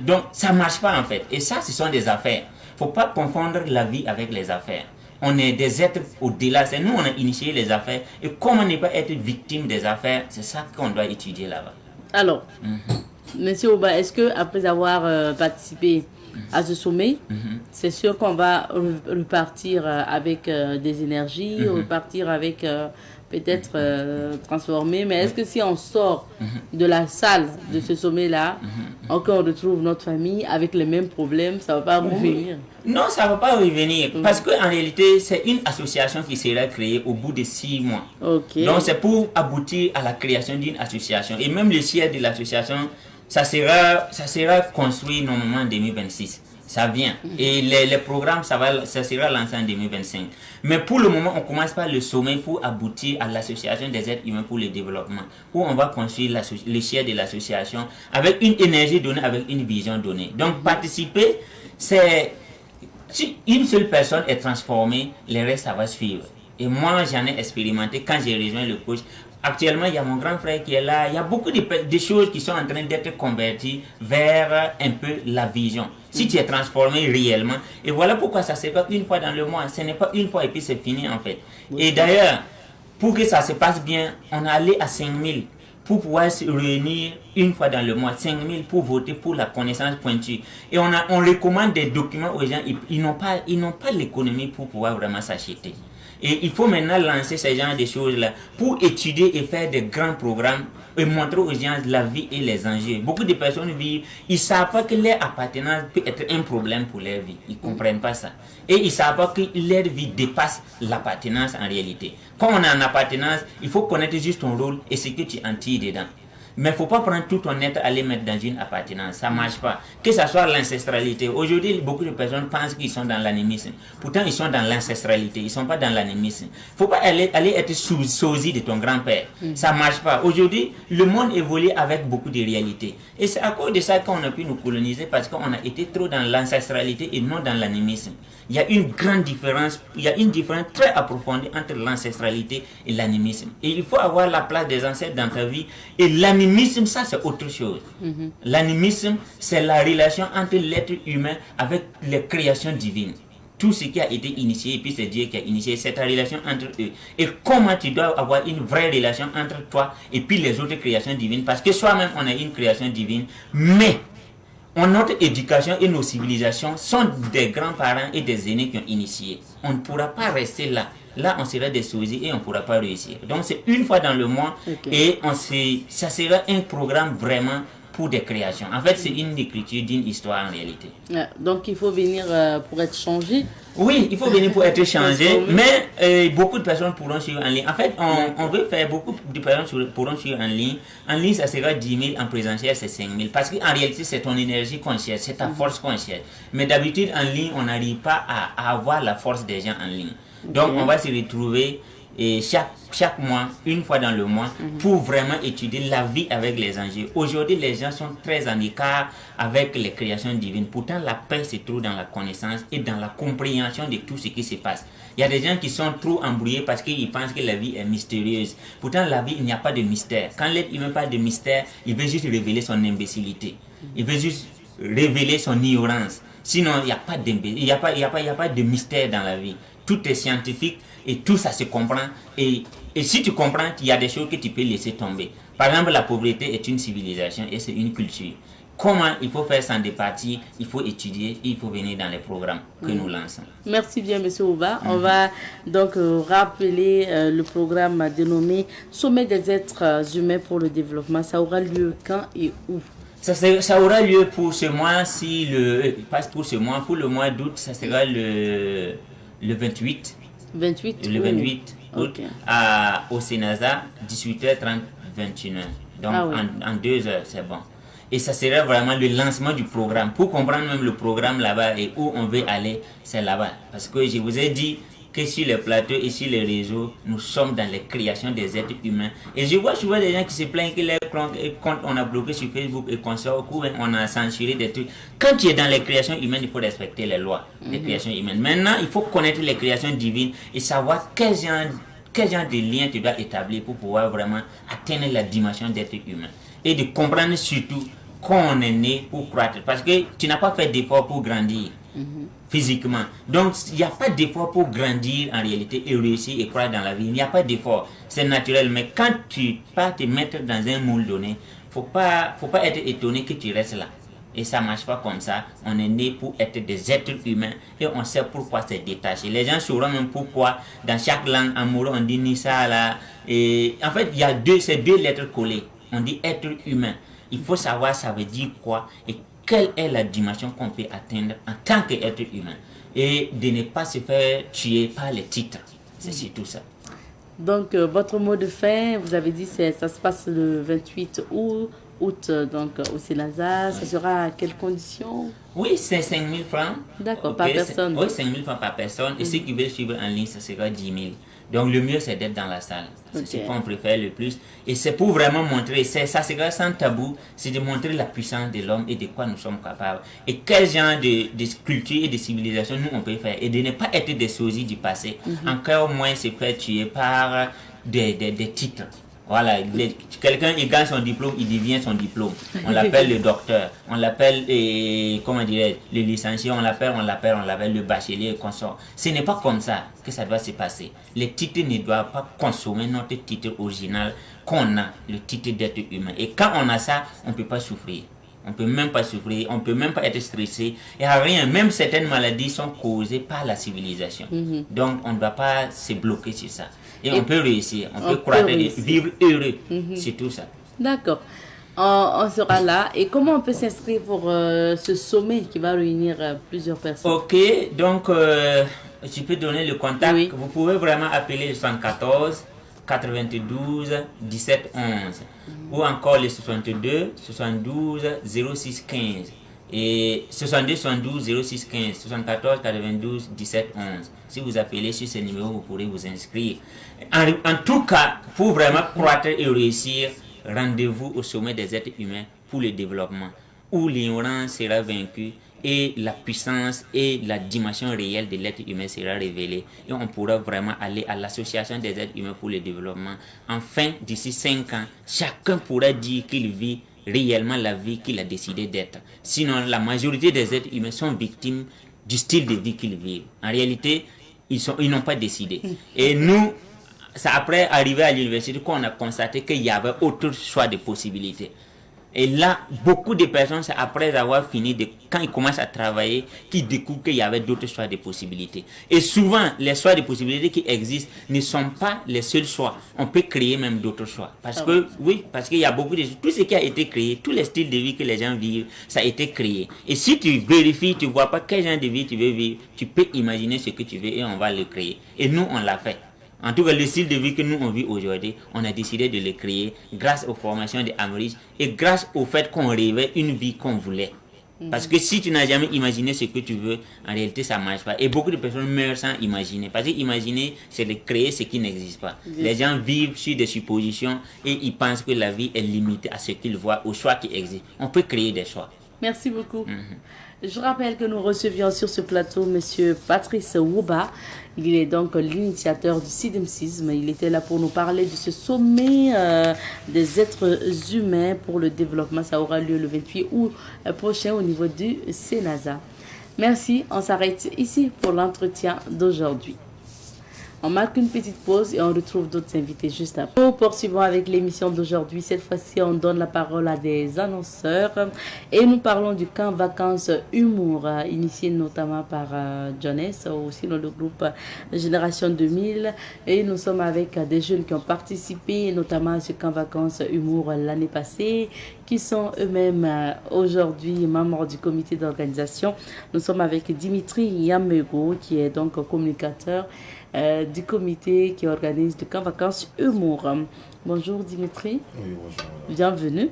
donc ça ne marche pas en fait. Et ça, ce sont des affaires. Il ne faut pas confondre la vie avec les affaires. On est des êtres au-delà, c'est nous on a initié les affaires. Et comment ne pas être victime des affaires, c'est ça qu'on doit étudier là-bas. Alors, Monsieur Oba, est-ce que après avoir participé à ce sommet, c'est sûr qu'on va repartir avec des énergies, repartir avec peut-être transformé, mais est-ce que si on sort de la salle de ce sommet-là, encore on retrouve notre famille avec les mêmes problèmes, ça ne va pas revenir? Non, ça ne va pas revenir, parce qu'en réalité, c'est une association qui sera créée au bout de 6 mois. Donc c'est pour aboutir à la création d'une association. Et même le siège de l'association, ça sera construit normalement en 2026. Ça vient. Et les programmes, ça sera lancé en 2025. Mais pour le moment, on commence par le sommet pour aboutir à l'association des êtres humains pour le développement, où on va construire le siège de l'association avec une énergie donnée, avec une vision donnée. Donc participer, c'est... Si une seule personne est transformée, le reste, ça va suivre. Et moi, j'en ai expérimenté quand j'ai rejoint le coach. Actuellement, il y a mon grand frère qui est là. Il y a beaucoup de choses qui sont en train d'être converties vers un peu la vision. Si tu es transformé réellement. Et voilà pourquoi ça ne se fait pas une fois dans le mois. Ce n'est pas une fois et puis c'est fini en fait. Et d'ailleurs, pour que ça se passe bien, on est allé à 5000 pour pouvoir se réunir une fois dans le mois, 5000 pour voter pour la connaissance pointue. Et on recommande des documents aux gens, ils n'ont pas l'économie pour pouvoir vraiment s'acheter. Et il faut maintenant lancer ce genre de choses-là pour étudier et faire des grands programmes et montrer aux gens la vie et les enjeux. Beaucoup de personnes vivent, ils ne savent pas que leur appartenance peut être un problème pour leur vie. Ils ne comprennent pas ça. Et ils ne savent pas que leur vie dépasse l'appartenance en réalité. Quand on a une appartenance, il faut connaître juste ton rôle et ce que tu en tires dedans. Mais il ne faut pas prendre tout ton être et les mettre dans une appartenance. Ça ne marche pas. Que ce soit l'ancestralité. Aujourd'hui, beaucoup de personnes pensent qu'ils sont dans l'animisme. Pourtant, ils sont dans l'ancestralité. Ils ne sont pas dans l'animisme. Il ne faut pas aller être sosie de ton grand-père. Ça ne marche pas. Aujourd'hui, le monde évolue avec beaucoup de réalités. Et c'est à cause de ça qu'on a pu nous coloniser parce qu'on a été trop dans l'ancestralité et non dans l'animisme. Il y a une grande différence, il y a une différence très approfondie entre l'ancestralité et l'animisme. Et il faut avoir la place des ancêtres dans ta vie. Et l'animisme, ça c'est autre chose. L'animisme, c'est la relation entre l'être humain avec les créations divines. Tout ce qui a été initié, et puis c'est Dieu qui a initié, c'est ta relation entre eux. Et comment tu dois avoir une vraie relation entre toi et puis les autres créations divines. Parce que soi-même, on a une création divine, mais notre éducation et nos civilisations sont des grands-parents et des aînés qui ont initié. On ne pourra pas rester là. Là, on sera des sosies et on ne pourra pas réussir. Donc, c'est une fois dans le mois et ça sera un programme vraiment pour des créations. En fait, c'est une écriture d'une histoire en réalité. Donc, il faut venir pour être changé. Oui, il faut venir pour être changé, mais beaucoup de personnes pourront suivre en ligne. En fait, on veut faire beaucoup de personnes pourront suivre en ligne. En ligne, ça sera 10 000, en présentiel, c'est 5 000. Parce qu'en réalité, c'est ton énergie qu'on cherche, c'est ta force qu'on cherche. Mais d'habitude, en ligne, on n'arrive pas à avoir la force des gens en ligne. Donc, on va se retrouver et chaque mois, une fois dans le mois, pour vraiment étudier la vie avec les enjeux. Aujourd'hui, les gens sont très en écart avec les créations divines. Pourtant, la paix se trouve dans la connaissance et dans la compréhension de tout ce qui se passe. Il y a des gens qui sont trop embrouillés parce qu'ils pensent que la vie est mystérieuse. Pourtant, la vie, il n'y a pas de mystère. Quand l'être humain parle de mystère, il veut juste révéler son imbécilité. Il veut juste révéler son ignorance. Sinon, il n'y a pas de mystère dans la vie. tout est scientifique et tout ça se comprend. Et si tu comprends, il y a des choses que tu peux laisser tomber. Par exemple, la pauvreté est une civilisation et c'est une culture. Comment il faut faire s'en départir, il faut étudier, il faut venir dans les programmes que nous lançons. Merci bien, M. Ouba. On va donc rappeler le programme dénommé Sommet des êtres humains pour le développement. Ça aura lieu quand et où? Ça aura lieu pour ce mois, pas pour ce mois, pour le mois d'août, ça sera le 28. 28 Le 28 août, okay. Au Sénasa, 18h30, 21h. Donc en 2 heures, c'est bon. Et ça sera vraiment le lancement du programme. Pour comprendre même le programme là-bas et où on veut aller, c'est là-bas. Parce que je vous ai dit que sur les plateaux et sur les réseaux, nous sommes dans les créations des êtres humains. Et je vois souvent des gens qui se plaignent que les comptes on a bloqué sur Facebook et qu'on sort au coup, on a censuré des trucs. Quand tu es dans les créations humaines, il faut respecter les lois des créations humaines. Maintenant, il faut connaître les créations divines et savoir quel genre de lien tu dois établir pour pouvoir vraiment atteindre la dimension d'être humain. Et de comprendre surtout qu'on est né pour croître. Parce que tu n'as pas fait d'effort pour grandir physiquement. Donc, il n'y a pas d'effort pour grandir en réalité et réussir et croître dans la vie. Il n'y a pas d'effort. C'est naturel. Mais quand tu pars te mettre dans un moule donné, faut pas être étonné que tu restes là. Et ça ne marche pas comme ça. On est né pour être des êtres humains et on sait pourquoi c'est détaché. Les gens sauront même pourquoi dans chaque langue amoureuse on dit Nissa là. Et en fait, il y a ces 2 lettres collées. On dit être humain. Il faut savoir ça veut dire quoi et quelle est la dimension qu'on peut atteindre en tant qu'être humain. Et de ne pas se faire tuer par les titres. C'est surtout ça. Donc, votre mot de fin, vous avez dit ça se passe le 28 août donc, au Sénasa. Ça sera à quelles conditions? Oui, c'est 5 000 francs. D'accord, par personne. Oui, 5 000 francs par personne. Et ceux qui veulent suivre en ligne, ça sera 10 000. Donc le mieux c'est d'être dans la salle. C'est ce qu'on préfère le plus. Et c'est pour vraiment montrer, ça sera sans tabou, c'est de montrer la puissance de l'homme et de quoi nous sommes capables. Et quel genre de culture et de civilisation nous on peut faire. Et de ne pas être des sosies du passé. Encore moins se faire tuer par des titres. Voilà, quelqu'un il gagne son diplôme, il devient son diplôme. On l'appelle le docteur, on l'appelle, comment dirais le licencié, on l'appelle le bachelier et consort. Ce n'est pas comme ça que ça doit se passer. Les titres ne doivent pas consommer notre titre original qu'on a, le titre d'être humain. Et quand on a ça, on ne peut pas souffrir. On ne peut même pas souffrir, on ne peut même pas être stressé. Et à rien, même certaines maladies sont causées par la civilisation. Donc on ne doit pas se bloquer sur ça. Et on peut réussir, on peut croître et vivre heureux. C'est tout ça. D'accord. On sera là. Et comment on peut s'inscrire pour ce sommet qui va réunir plusieurs personnes? Ok, donc tu peux donner le contact. Oui. Vous pouvez vraiment appeler le 74 92 17 11 ou encore le 62 72 06 15 et 62 72 06 15 74 92 17 11. Si vous appelez sur ce numéro, vous pourrez vous inscrire. En tout cas, pour vraiment croître et réussir, rendez-vous au sommet des êtres humains pour le développement, où l'ignorance sera vaincue et la puissance et la dimension réelle de l'être humain sera révélée. Et on pourra vraiment aller à l'association des êtres humains pour le développement. Enfin, d'ici 5 ans, chacun pourra dire qu'il vit réellement la vie qu'il a décidé d'être. Sinon, la majorité des êtres humains sont victimes du style de vie qu'ils vivent. En réalité, ils n'ont pas décidé. Et nous, c'est après arriver à l'université qu'on a constaté qu'il y avait autre choix de possibilités. Et là, beaucoup de personnes, c'est après avoir fini, quand ils commencent à travailler, qu'ils découvrent qu'il y avait d'autres choix de possibilités. Et souvent, les choix de possibilités qui existent ne sont pas les seuls choix. On peut créer même d'autres choix. Parce que, oui, parce qu'il y a beaucoup de choses. Tout ce qui a été créé, tous les styles de vie que les gens vivent, ça a été créé. Et si tu vérifies, tu ne vois pas quel genre de vie tu veux vivre, tu peux imaginer ce que tu veux et on va le créer. Et nous, on l'a fait. En tout cas, le style de vie que nous on vit aujourd'hui, on a décidé de le créer grâce aux formations de Ameris et grâce au fait qu'on rêvait une vie qu'on voulait. Parce que si tu n'as jamais imaginé ce que tu veux, en réalité ça ne marche pas. Et beaucoup de personnes meurent sans imaginer. Parce que imaginer, c'est de créer ce qui n'existe pas. Les gens vivent sur des suppositions et ils pensent que la vie est limitée à ce qu'ils voient, aux choix qui existent. On peut créer des choix. Merci beaucoup. Je rappelle que nous recevions sur ce plateau M. Patrice Ouba. Il est donc l'initiateur du SIDEMSISM. Il était là pour nous parler de ce sommet des êtres humains pour le développement. Ça aura lieu le 28 août prochain au niveau du Sénasa. Merci, on s'arrête ici pour l'entretien d'aujourd'hui. On marque une petite pause et on retrouve d'autres invités juste après. Nous poursuivons avec l'émission d'aujourd'hui. Cette fois-ci, on donne la parole à des annonceurs et nous parlons du camp vacances humour, initié notamment par Jones, aussi dans le groupe Génération 2000. Et nous sommes avec des jeunes qui ont participé notamment à ce camp vacances humour l'année passée, qui sont eux-mêmes aujourd'hui membres du comité d'organisation. Nous sommes avec Dimitri Yamego, qui est donc communicateur du comité qui organise le camp vacances humour. Bonjour Dimitri. Oui, bonjour. Bienvenue.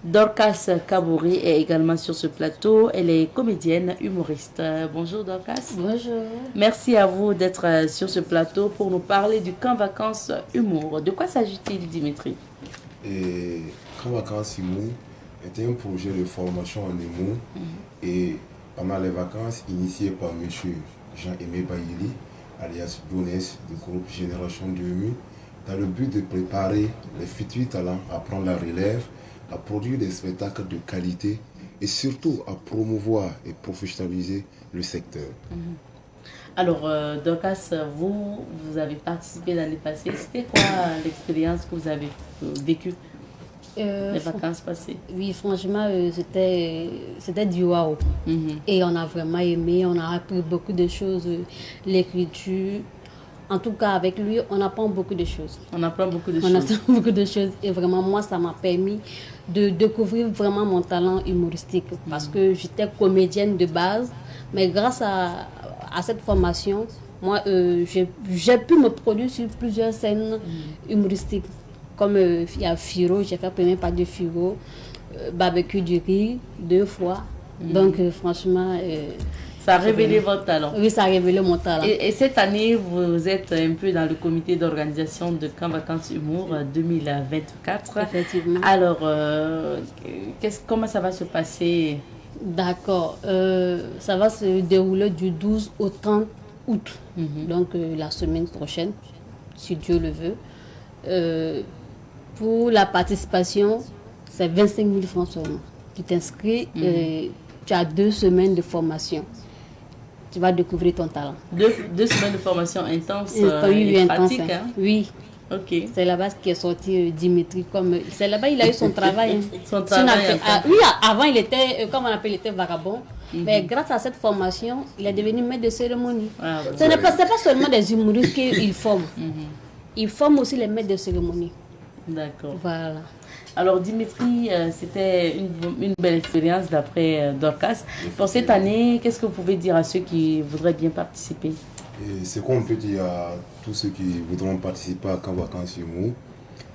Dorcas Kabouri est également sur ce plateau. Elle est comédienne, humoriste. Bonjour Dorcas. Bonjour. Merci à vous d'être sur ce plateau pour nous parler du camp vacances humour. De quoi s'agit-il, Dimitri? Camp vacances humour était un projet de formation en humour et pendant les vacances initié par M. Jean-Aimé Bayili, alias Jones du groupe Génération 2000, dans le but de préparer les futurs talents à prendre la relève, à produire des spectacles de qualité et surtout à promouvoir et professionnaliser le secteur. Alors, Dorcas, vous avez participé l'année passée. C'était quoi l'expérience que vous avez vécue les vacances passées? Oui, franchement, c'était du waouh. Et on a vraiment aimé, on a appris beaucoup de choses, l'écriture. En tout cas, avec lui, on apprend beaucoup de choses. On apprend beaucoup de choses. On apprend beaucoup de choses. Et vraiment, moi, ça m'a permis de découvrir vraiment mon talent humoristique. Parce que j'étais comédienne de base. Mais grâce à cette formation, moi, j'ai pu me produire sur plusieurs scènes humoristiques. Comme il y a Firo, j'ai fait première part de Firo, barbecue du riz, 2 fois. Donc franchement... ça a révélé votre talent. Oui, ça a révélé mon talent. Et cette année, vous êtes un peu dans le comité d'organisation de Camp Vacances Humour 2024. Effectivement. Alors, comment ça va se passer? D'accord. Ça va se dérouler du 12 au 30 août. Donc la semaine prochaine, si Dieu le veut. Pour la participation, c'est 25 000 francs seulement. Tu t'inscris et tu as 2 semaines de formation. Tu vas découvrir ton talent. 2 semaines de formation intense oui, pratique, intense. Hein? Oui. Ok. C'est là-bas qu'est sorti Dimitri. C'est là-bas il a eu son travail. Son travail. Oui, avant il était, comme on appelle, il était vagabond. Mais grâce à cette formation, il est devenu maître de cérémonie. Ce n'est pas seulement des humoristes qu'il forme. Il forme aussi les maîtres de cérémonie. D'accord. Voilà. Alors Dimitri, c'était une belle expérience d'après Dorcas. Pour cette année, qu'est-ce que vous pouvez dire à ceux qui voudraient bien participer? C'est qu'on peut dire à tous ceux qui voudront participer à Camp Vacances Humour.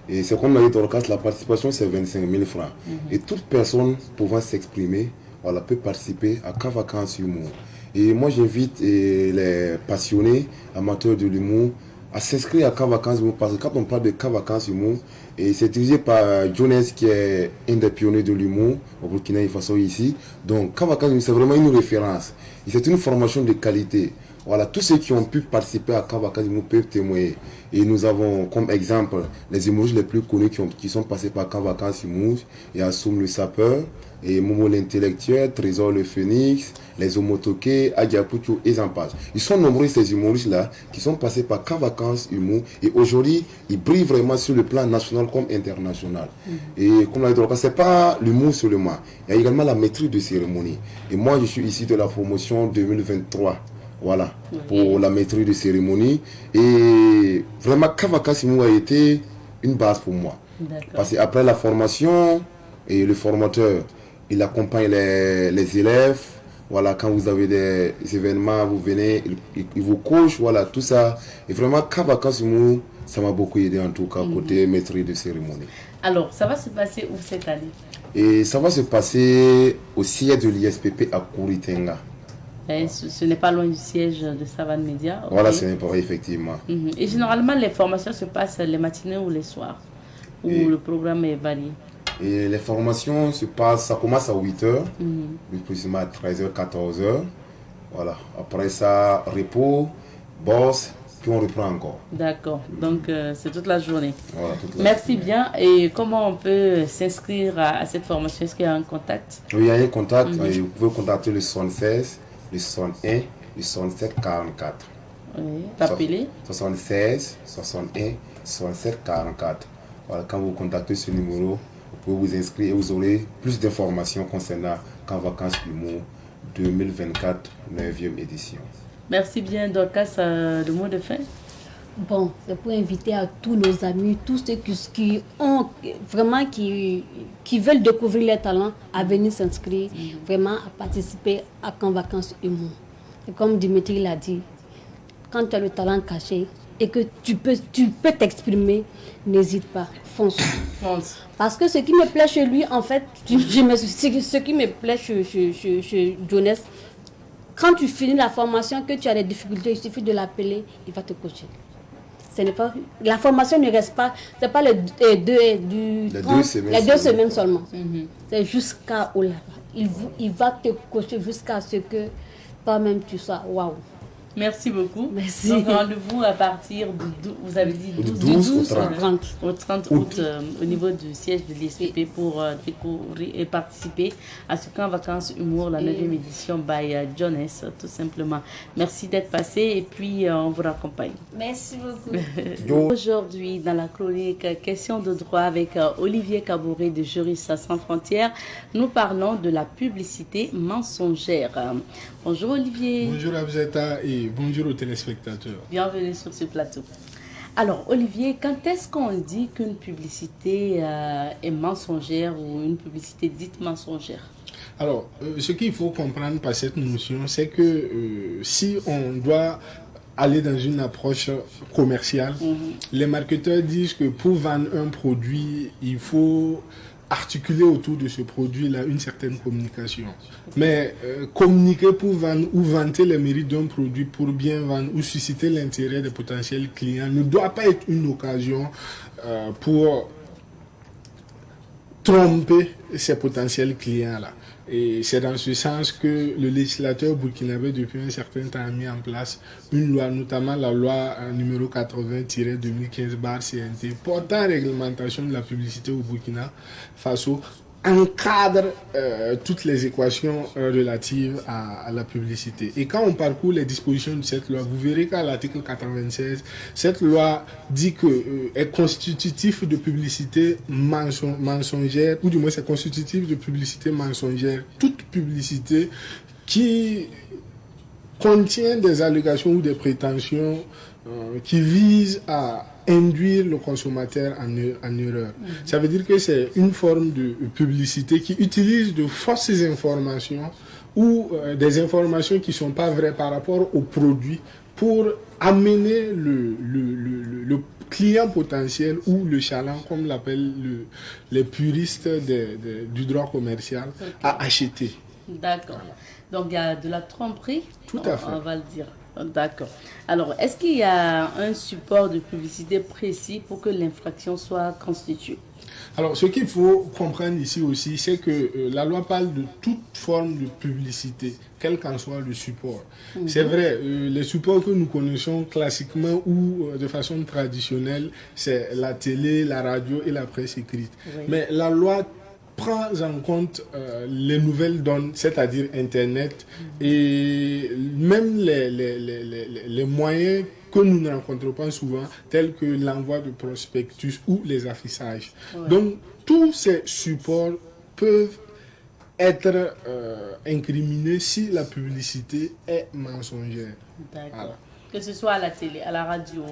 Et c'est comme l'a dit Dorcas, la participation c'est 25 000 francs. Et toute personne pouvant s'exprimer, voilà, peut participer à Camp Vacances Humour. Et moi j'invite les passionnés, amateurs de l'humour, à s'inscrire à Camp Vacances Humour, parce que quand on parle de Camp Vacances Humour, et c'est dirigé par Jones qui est un des pionniers de l'humour au Burkina Faso ici. Donc Camp Vacances Humour c'est vraiment une référence. Et c'est une formation de qualité. Voilà, tous ceux qui ont pu participer à Camp Vacances Humour peuvent témoigner. Et nous avons comme exemple les humoristes les plus connus qui sont passés par Camp Vacances Humour. Il y a Soum le sapeur, et Momo l'intellectuel, Trésor le phénix, les Omotoké, Adjapucho et j'en passe. Ils sont nombreux ces humoristes-là qui sont passés par Camp Vacances Humour et aujourd'hui ils brillent vraiment sur le plan national comme international. Et comme l'a dit, c'est pas l'humour seulement, il y a également la maîtrise de cérémonie. Et moi je suis ici de la promotion 2023. Voilà, pour la maîtrise de cérémonie. Et vraiment, Camp Vacances Humour a été une base pour moi. Parce qu'après la formation, et le formateur, il accompagne les élèves. Voilà, quand vous avez des événements, vous venez, il vous coach, voilà, tout ça. Et vraiment, Camp Vacances Humour, ça m'a beaucoup aidé en tout cas, côté maîtrise de cérémonie. Alors, ça va se passer où cette année? Et ça va se passer au siège de l'ISPP à Kouritenga. Ce n'est pas loin du siège de Savane Média. Okay. Voilà, c'est important, effectivement. Et généralement, les formations se passent les matinées ou les soirs, où le programme est varié. Et les formations se passent, ça commence à 8h, plus précisément à 13h, 14h. Voilà, après ça, repos, bosse, puis on reprend encore. D'accord, donc c'est toute la journée. Voilà, Merci bien. Et comment on peut s'inscrire à cette formation? Est-ce qu'il y a un contact? Oui, il y a un contact. Vous pouvez contacter le 76, le 61, le 67 44. Oui. Appelez 76 61 67 44. Voilà, quand vous contactez ce numéro, vous pouvez vous inscrire et vous aurez plus d'informations concernant Camp Vacances Humour 2024, 9e édition. Merci bien, Dorcas. Le mot de fin? Bon, c'est pour inviter à tous nos amis, tous ceux qui ont vraiment qui veulent découvrir les talents, à venir s'inscrire, vraiment à participer à Camp Vacances Humour. Et comme Dimitri l'a dit, quand tu as le talent caché et que tu peux t'exprimer, n'hésite pas, fonce. Parce que ce qui me plaît chez lui, en fait, ce qui me plaît chez Jonas, quand tu finis la formation, que tu as des difficultés, il suffit de l'appeler, il va te coacher. Ce n'est pas, la formation ne reste pas, ce n'est pas les 2 semaines seulement. C'est jusqu'à où là. Il va te coacher jusqu'à ce que toi-même tu sois waouh. Merci beaucoup. Merci. Donc rendez-vous à partir du vous avez dit 12 au 30 août au niveau du siège de l'ISPP pour découvrir et participer à ce Camp Vacances Humour, la 9e édition by Jonas, tout simplement. Merci d'être passé et puis on vous raccompagne. Merci beaucoup. Aujourd'hui, dans la chronique Questions de droit avec Olivier Caboret de Juristes sans frontières, nous parlons de la publicité mensongère. Bonjour Olivier. Bonjour Abzeta et bonjour aux téléspectateurs. Bienvenue sur ce plateau. Alors Olivier, quand est-ce qu'on dit qu'une publicité est mensongère ou une publicité dite mensongère? Alors, ce qu'il faut comprendre par cette notion, c'est que si on doit aller dans une approche commerciale, les marketeurs disent que pour vendre un produit, il faut articuler autour de ce produit-là une certaine communication. Mais communiquer pour vendre ou vanter les mérites d'un produit pour bien vendre ou susciter l'intérêt des potentiels clients ne doit pas être une occasion pour tromper ces potentiels clients-là. Et c'est dans ce sens que le législateur burkinabé depuis un certain temps a mis en place une loi, notamment la loi numéro 80-2015/CNT portant réglementation de la publicité au Burkina Faso, encadre toutes les équations relatives à la publicité. Et quand on parcourt les dispositions de cette loi, vous verrez qu'à l'article 96, cette loi dit que est constitutif de publicité mensongère, ou du moins c'est constitutif de publicité mensongère, toute publicité qui contient des allégations ou des prétentions qui visent à induire le consommateur en erreur. Ça veut dire que c'est une forme de publicité qui utilise de fausses informations ou des informations qui ne sont pas vraies par rapport au produit pour amener le client potentiel ou le chaland, comme l'appellent les puristes du droit commercial, à acheter. D'accord. Donc il y a de la tromperie, tout à fait. On va le dire. D'accord. Alors, est-ce qu'il y a un support de publicité précis pour que l'infraction soit constituée? Alors, ce qu'il faut comprendre ici aussi, c'est que la loi parle de toute forme de publicité, quel qu'en soit le support. C'est vrai, les supports que nous connaissons classiquement ou de façon traditionnelle, c'est la télé, la radio et la presse écrite. Oui. Mais la loi prend en compte les nouvelles donnes, c'est-à-dire Internet, et même les moyens que nous ne rencontrons pas souvent, tels que l'envoi de prospectus ou les affichages. Ouais. Donc, tous ces supports peuvent être incriminés si la publicité est mensongère. D'accord. Voilà. Que ce soit à la télé, à la radio,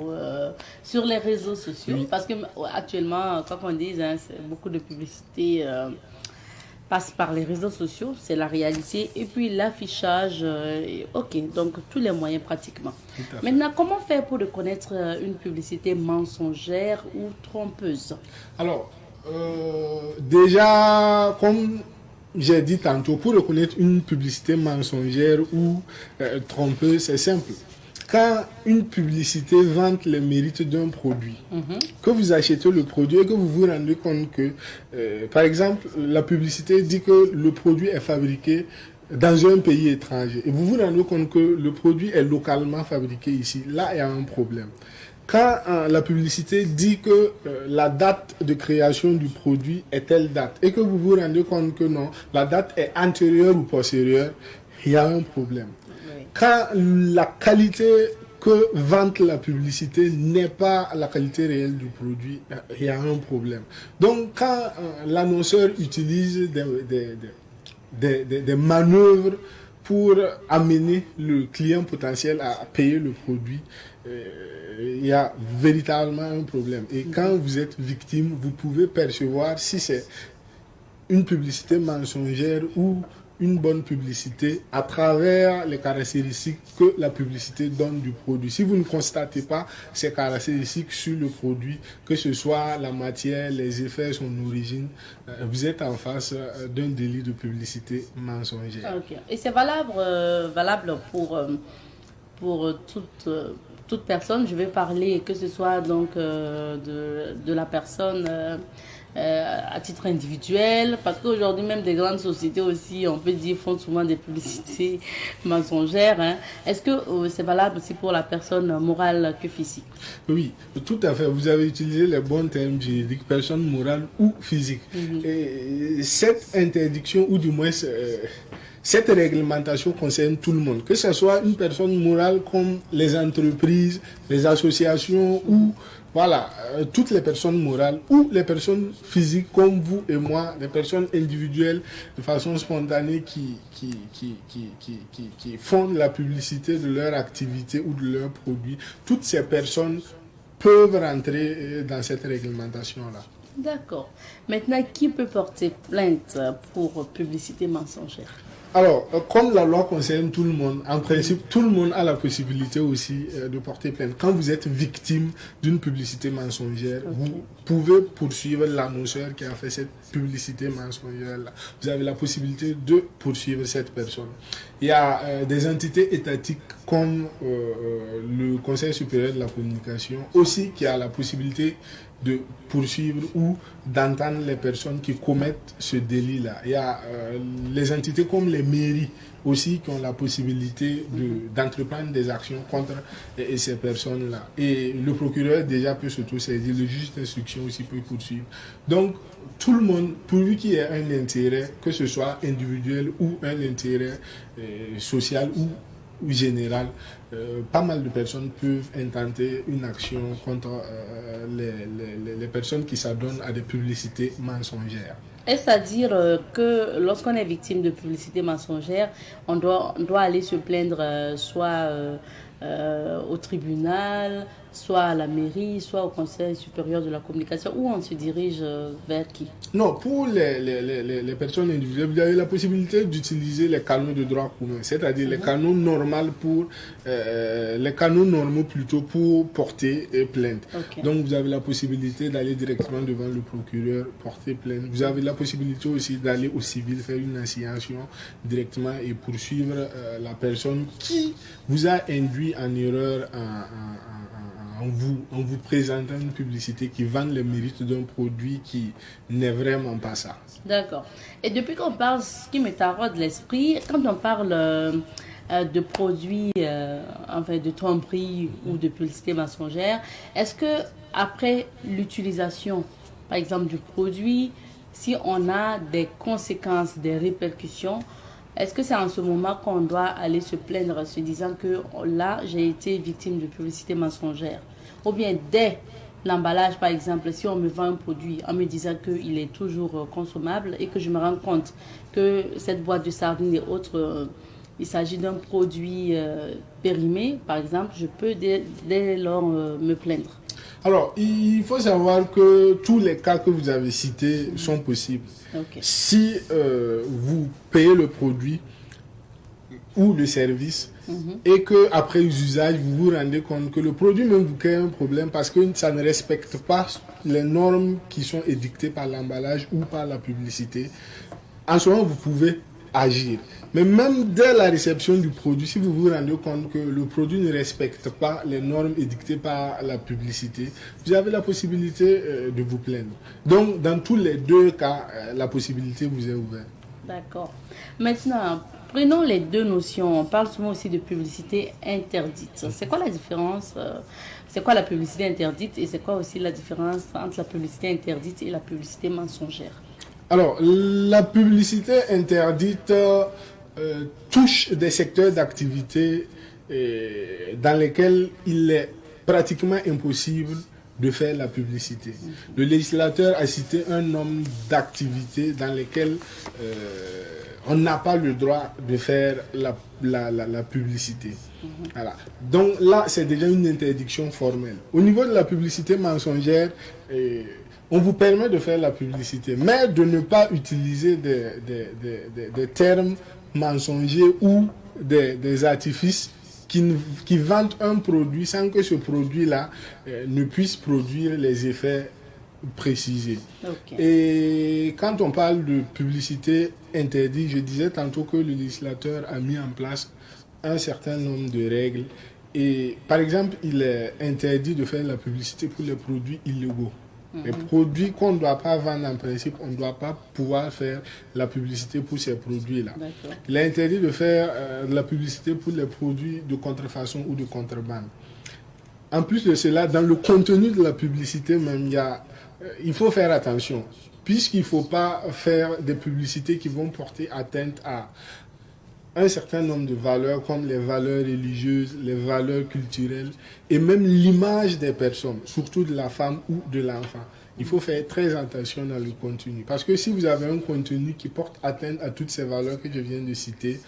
sur les réseaux sociaux. Oui. Parce que actuellement, quoi qu'on dise, beaucoup de publicité passe par les réseaux sociaux, c'est la réalité. Et puis l'affichage, ok, donc tous les moyens pratiquement. Maintenant, comment faire pour reconnaître une publicité mensongère ou trompeuse? Alors, déjà, comme j'ai dit tantôt, pour reconnaître une publicité mensongère ou trompeuse, c'est simple. Quand une publicité vante les mérites d'un produit, que vous achetez le produit et que vous vous rendez compte que, par exemple, la publicité dit que le produit est fabriqué dans un pays étranger et vous vous rendez compte que le produit est localement fabriqué ici, là il y a un problème. Quand la publicité dit que la date de création du produit est telle date et que vous vous rendez compte que non, la date est antérieure ou postérieure, il y a un problème. Quand la qualité que vante la publicité n'est pas la qualité réelle du produit, il y a un problème. Donc quand l'annonceur utilise des manœuvres pour amener le client potentiel à payer le produit, il y a véritablement un problème. Et quand vous êtes victime, vous pouvez percevoir si c'est une publicité mensongère ou une bonne publicité à travers les caractéristiques que la publicité donne du produit. Si vous ne constatez pas ces caractéristiques sur le produit, que ce soit la matière, les effets, son origine, vous êtes en face d'un délit de publicité mensongère. Okay. Et c'est valable pour toute personne. Je vais parler que ce soit donc de la personne à titre individuel, parce qu'aujourd'hui même des grandes sociétés aussi, on peut dire, font souvent des publicités mensongères. Hein. Est-ce que c'est valable aussi pour la personne morale que physique? Oui, tout à fait. Vous avez utilisé les bons termes juridiques, personne morale ou physique. Et cette interdiction, ou du moins cette réglementation concerne tout le monde, que ce soit une personne morale comme les entreprises, les associations ou voilà, toutes les personnes morales ou les personnes physiques comme vous et moi, les personnes individuelles de façon spontanée qui font la publicité de leur activité ou de leurs produits. Toutes ces personnes peuvent rentrer dans cette réglementation-là. D'accord. Maintenant, qui peut porter plainte pour publicité mensongère? Alors, comme la loi concerne tout le monde, en principe, tout le monde a la possibilité aussi de porter plainte. Quand vous êtes victime d'une publicité mensongère, vous pouvez poursuivre l'annonceur qui a fait cette publicité mensongère-là. Vous avez la possibilité de poursuivre cette personne. Il y a des entités étatiques comme le Conseil supérieur de la communication aussi qui a la possibilité de poursuivre ou d'entendre les personnes qui commettent ce délit-là. Il y a les entités comme les mairies aussi qui ont la possibilité d'entreprendre des actions contre ces personnes-là. Et le procureur déjà peut s'auto-saisir, le juge d'instruction aussi peut poursuivre. Donc, tout le monde, pourvu qu'il y ait un intérêt, que ce soit individuel ou un intérêt social ou général, pas mal de personnes peuvent intenter une action contre les personnes qui s'adonnent à des publicités mensongères. Est-ce à dire que lorsqu'on est victime de publicité mensongère, on doit aller se plaindre soit au tribunal, soit à la mairie, soit au Conseil supérieur de la communication, où on se dirige vers qui? Non, pour les personnes individuelles, vous avez la possibilité d'utiliser les canaux de droit commun, c'est-à-dire les canaux normaux plutôt pour porter plainte. Okay. Donc vous avez la possibilité d'aller directement devant le procureur, porter plainte. Vous avez la possibilité aussi d'aller au civil, faire une assignation directement et poursuivre la personne qui vous a induit en erreur en vous présentant une publicité qui vend les mérites d'un produit qui n'est vraiment pas ça. D'accord. Et depuis qu'on parle, ce qui me taraude l'esprit, quand on parle de produits, enfin de tromperie ou de publicité mensongère, est-ce que après l'utilisation, par exemple, du produit, si on a des conséquences, des répercussions, est-ce que c'est en ce moment qu'on doit aller se plaindre, se disant que là, j'ai été victime de publicité mensongère? Ou bien dès l'emballage, par exemple, si on me vend un produit en me disant qu'il est toujours consommable et que je me rends compte que cette boîte de sardines et autres, il s'agit d'un produit périmé, par exemple, je peux dès lors me plaindre. Alors, il faut savoir que tous les cas que vous avez cités sont possibles. Okay. Si vous payez le produit ou le service et qu'après usage, vous vous rendez compte que le produit même vous crée un problème parce que ça ne respecte pas les normes qui sont édictées par l'emballage ou par la publicité, en ce moment, vous pouvez agir. Mais même dès la réception du produit, si vous vous rendez compte que le produit ne respecte pas les normes édictées par la publicité, vous avez la possibilité de vous plaindre. Donc, dans tous les deux cas, la possibilité vous est ouverte. D'accord. Maintenant, prenons les deux notions. On parle souvent aussi de publicité interdite. C'est quoi la différence? C'est quoi la publicité interdite et c'est quoi aussi la différence entre la publicité interdite et la publicité mensongère? Alors, la publicité interdite touche des secteurs d'activité dans lesquels il est pratiquement impossible de faire la publicité. Le législateur a cité un nombre d'activités dans lesquelles on n'a pas le droit de faire la publicité. Voilà. Donc là, c'est déjà une interdiction formelle. Au niveau de la publicité mensongère, on vous permet de faire la publicité, mais de ne pas utiliser des termes mensongers ou des artifices qui vendent un produit sans que ce produit-là ne puisse produire les effets précisés. Okay. Et quand on parle de publicité interdite, je disais tantôt que le législateur a mis en place un certain nombre de règles. Et par exemple, il est interdit de faire la publicité pour les produits illégaux. Les produits qu'on ne doit pas vendre en principe, on ne doit pas pouvoir faire la publicité pour ces produits-là. Il est interdit de faire de la publicité pour les produits de contrefaçon ou de contrebande. En plus de cela, dans le contenu de la publicité même, il faut faire attention, puisqu'il ne faut pas faire des publicités qui vont porter atteinte à un certain nombre de valeurs, comme les valeurs religieuses, les valeurs culturelles et même l'image des personnes, surtout de la femme ou de l'enfant. Il faut faire très attention dans le contenu. Parce que si vous avez un contenu qui porte atteinte à toutes ces valeurs que je viens de citer,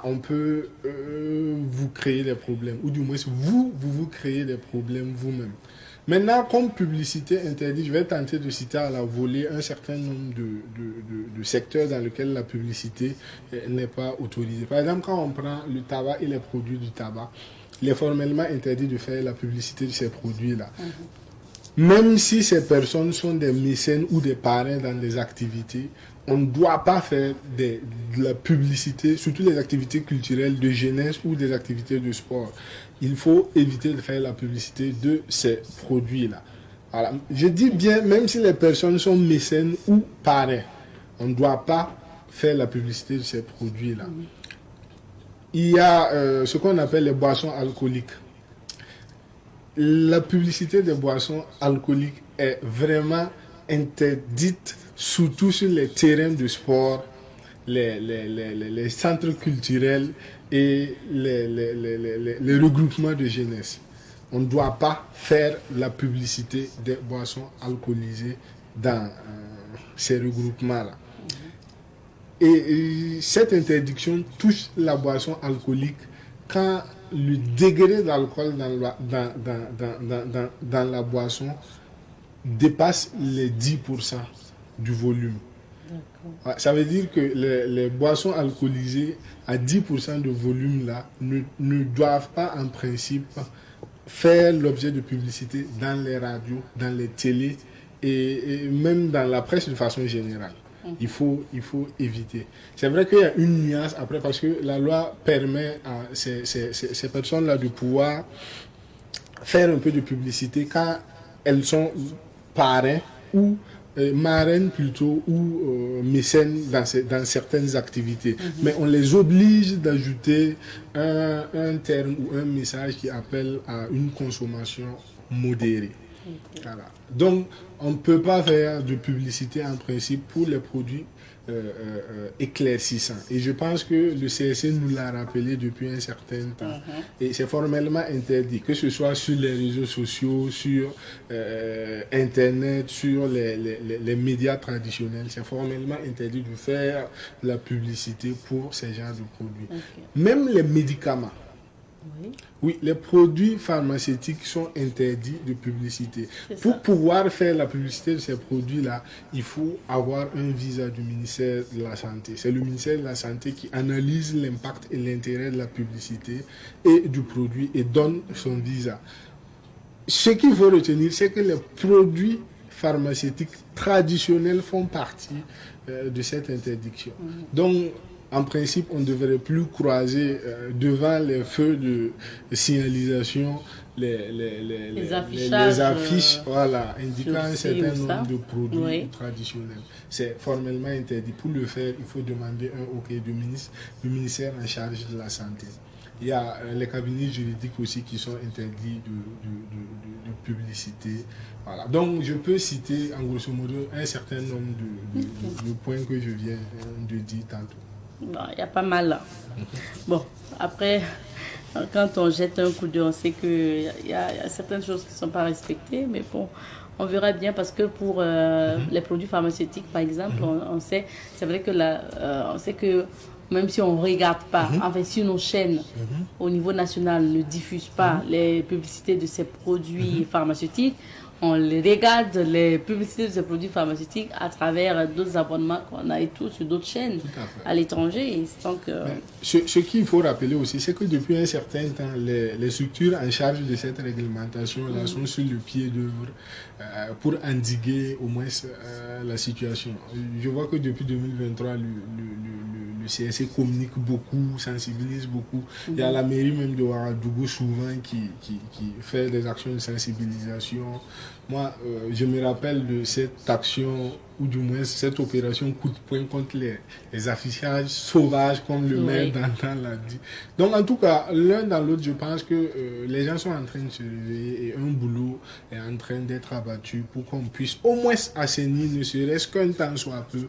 on peut vous créer des problèmes. Ou du moins, vous créez des problèmes vous-même. Maintenant, comme publicité interdite, je vais tenter de citer à la volée un certain nombre de secteurs dans lesquels la publicité n'est pas autorisée. Par exemple, quand on prend le tabac et les produits du tabac, il est formellement interdit de faire la publicité de ces produits-là. Même si ces personnes sont des mécènes ou des parrains dans des activités, on ne doit pas faire de la publicité, surtout les activités culturelles de jeunesse ou des activités de sport. Il faut éviter de faire la publicité de ces produits-là. Voilà. Je dis bien, même si les personnes sont mécènes ou parrains, on ne doit pas faire la publicité de ces produits-là. Il y a ce qu'on appelle les boissons alcooliques. La publicité des boissons alcooliques est vraiment interdite, surtout sur les terrains de sport, les centres culturels et les regroupements de jeunesse. On ne doit pas faire la publicité des boissons alcoolisées dans ces regroupements-là. Et cette interdiction touche la boisson alcoolique quand le degré d'alcool dans la boisson dépasse les 10% du volume. Ça veut dire que les boissons alcoolisées à 10% de volume là ne doivent pas en principe faire l'objet de publicité dans les radios, dans les télés et même dans la presse de façon générale. Il faut éviter. C'est vrai qu'il y a une nuance après parce que la loi permet à ces personnes-là de pouvoir faire un peu de publicité quand elles sont parrains ou marraines plutôt ou mécènes dans certaines activités. Mais on les oblige d'ajouter un terme ou un message qui appelle à une consommation modérée. Voilà. Donc, on ne peut pas faire de publicité en principe pour les produits éclaircissants. Et je pense que le CSE nous l'a rappelé depuis un certain temps. Et c'est formellement interdit, que ce soit sur les réseaux sociaux, sur Internet, sur les médias traditionnels. C'est formellement interdit de faire la publicité pour ces genres de produits. Même les médicaments. Oui, les produits pharmaceutiques sont interdits de publicité. Pour pouvoir faire la publicité de ces produits-là, il faut avoir un visa du ministère de la Santé. C'est le ministère de la Santé qui analyse l'impact et l'intérêt de la publicité et du produit et donne son visa. Ce qu'il faut retenir, c'est que les produits pharmaceutiques traditionnels font partie de cette interdiction. Donc, en principe, on ne devrait plus croiser devant les feux de signalisation les affiches indiquant un certain nombre de produits traditionnels. C'est formellement interdit. Pour le faire, il faut demander un OK du ministère en charge de la Santé. Il y a les cabinets juridiques aussi qui sont interdits de publicité. Voilà. Donc, je peux citer en grosso modo un certain nombre de points que je viens de dire tantôt. Il y a pas mal. Bon, après, quand on jette un coup d'œil, on sait qu'il y a certaines choses qui ne sont pas respectées, mais bon, on verra bien parce que pour les produits pharmaceutiques, par exemple, on sait, c'est vrai que on sait que même si on ne regarde pas, enfin si nos chaînes au niveau national ne diffusent pas les publicités de ces produits pharmaceutiques, on les regarde, les publicités de ces produits pharmaceutiques, à travers d'autres abonnements qu'on a et tout sur d'autres chaînes à l'étranger. Donc, ce qu'il faut rappeler aussi, c'est que depuis un certain temps, les structures en charge de cette réglementation-là sont sur le pied d'œuvre pour endiguer au moins la situation. Je vois que depuis 2023, le CSC communique beaucoup, sensibilise beaucoup. Il y a la mairie même de Ouagadougou souvent qui fait des actions de sensibilisation. Moi, je me rappelle de cette action, ou du moins cette opération coup de poing contre les affichages sauvages, comme le maire d'antan l'a dit. Donc, en tout cas, l'un dans l'autre, je pense que les gens sont en train de se réveiller et un boulot est en train d'être abattu pour qu'on puisse au moins assainir, ne serait-ce qu'un temps soit peu,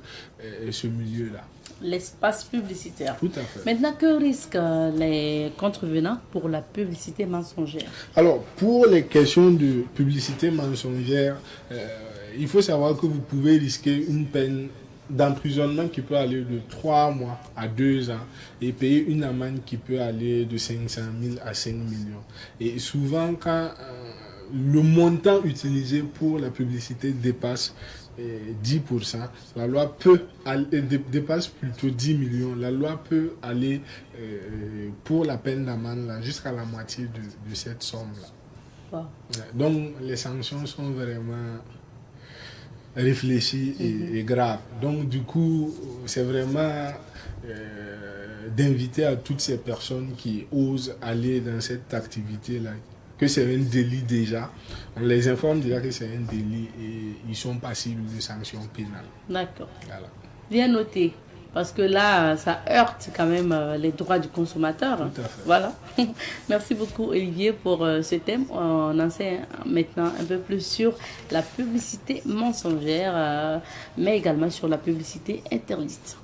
ce milieu-là. L'espace publicitaire. Tout à fait. Maintenant, que risquent les contrevenants pour la publicité mensongère? Alors, pour les questions de publicité mensongère, il faut savoir que vous pouvez risquer une peine d'emprisonnement qui peut aller de 3 mois à 2 ans et payer une amende qui peut aller de 500 000 à 5 millions. Et souvent, quand le montant utilisé pour la publicité dépasse 10%, la loi dépasse plutôt 10 millions. La loi peut aller pour la peine d'amende jusqu'à la moitié de cette somme-là. Wow. Donc les sanctions sont vraiment réfléchies et graves. Donc du coup, c'est vraiment d'inviter à toutes ces personnes qui osent aller dans cette activité-là, que c'est un délit déjà. On les informe déjà que c'est un délit et ils sont passibles de sanctions pénales. D'accord. Voilà. Bien noté. Parce que là, ça heurte quand même les droits du consommateur. Tout à fait. Voilà. Merci beaucoup, Olivier, pour ce thème. On en sait maintenant un peu plus sur la publicité mensongère, mais également sur la publicité interdite.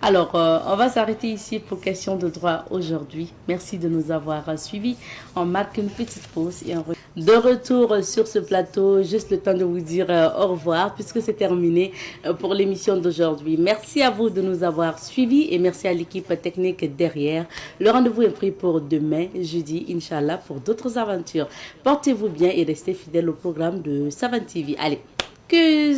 Alors, on va s'arrêter ici pour question de droit aujourd'hui. Merci de nous avoir suivis. On marque une petite pause et de retour sur ce plateau. Juste le temps de vous dire au revoir puisque c'est terminé pour l'émission d'aujourd'hui. Merci à vous de nous avoir suivis et merci à l'équipe technique derrière. Le rendez-vous est pris pour demain, jeudi, Inch'Allah, pour d'autres aventures. Portez-vous bien et restez fidèles au programme de Savane TV. Allez, que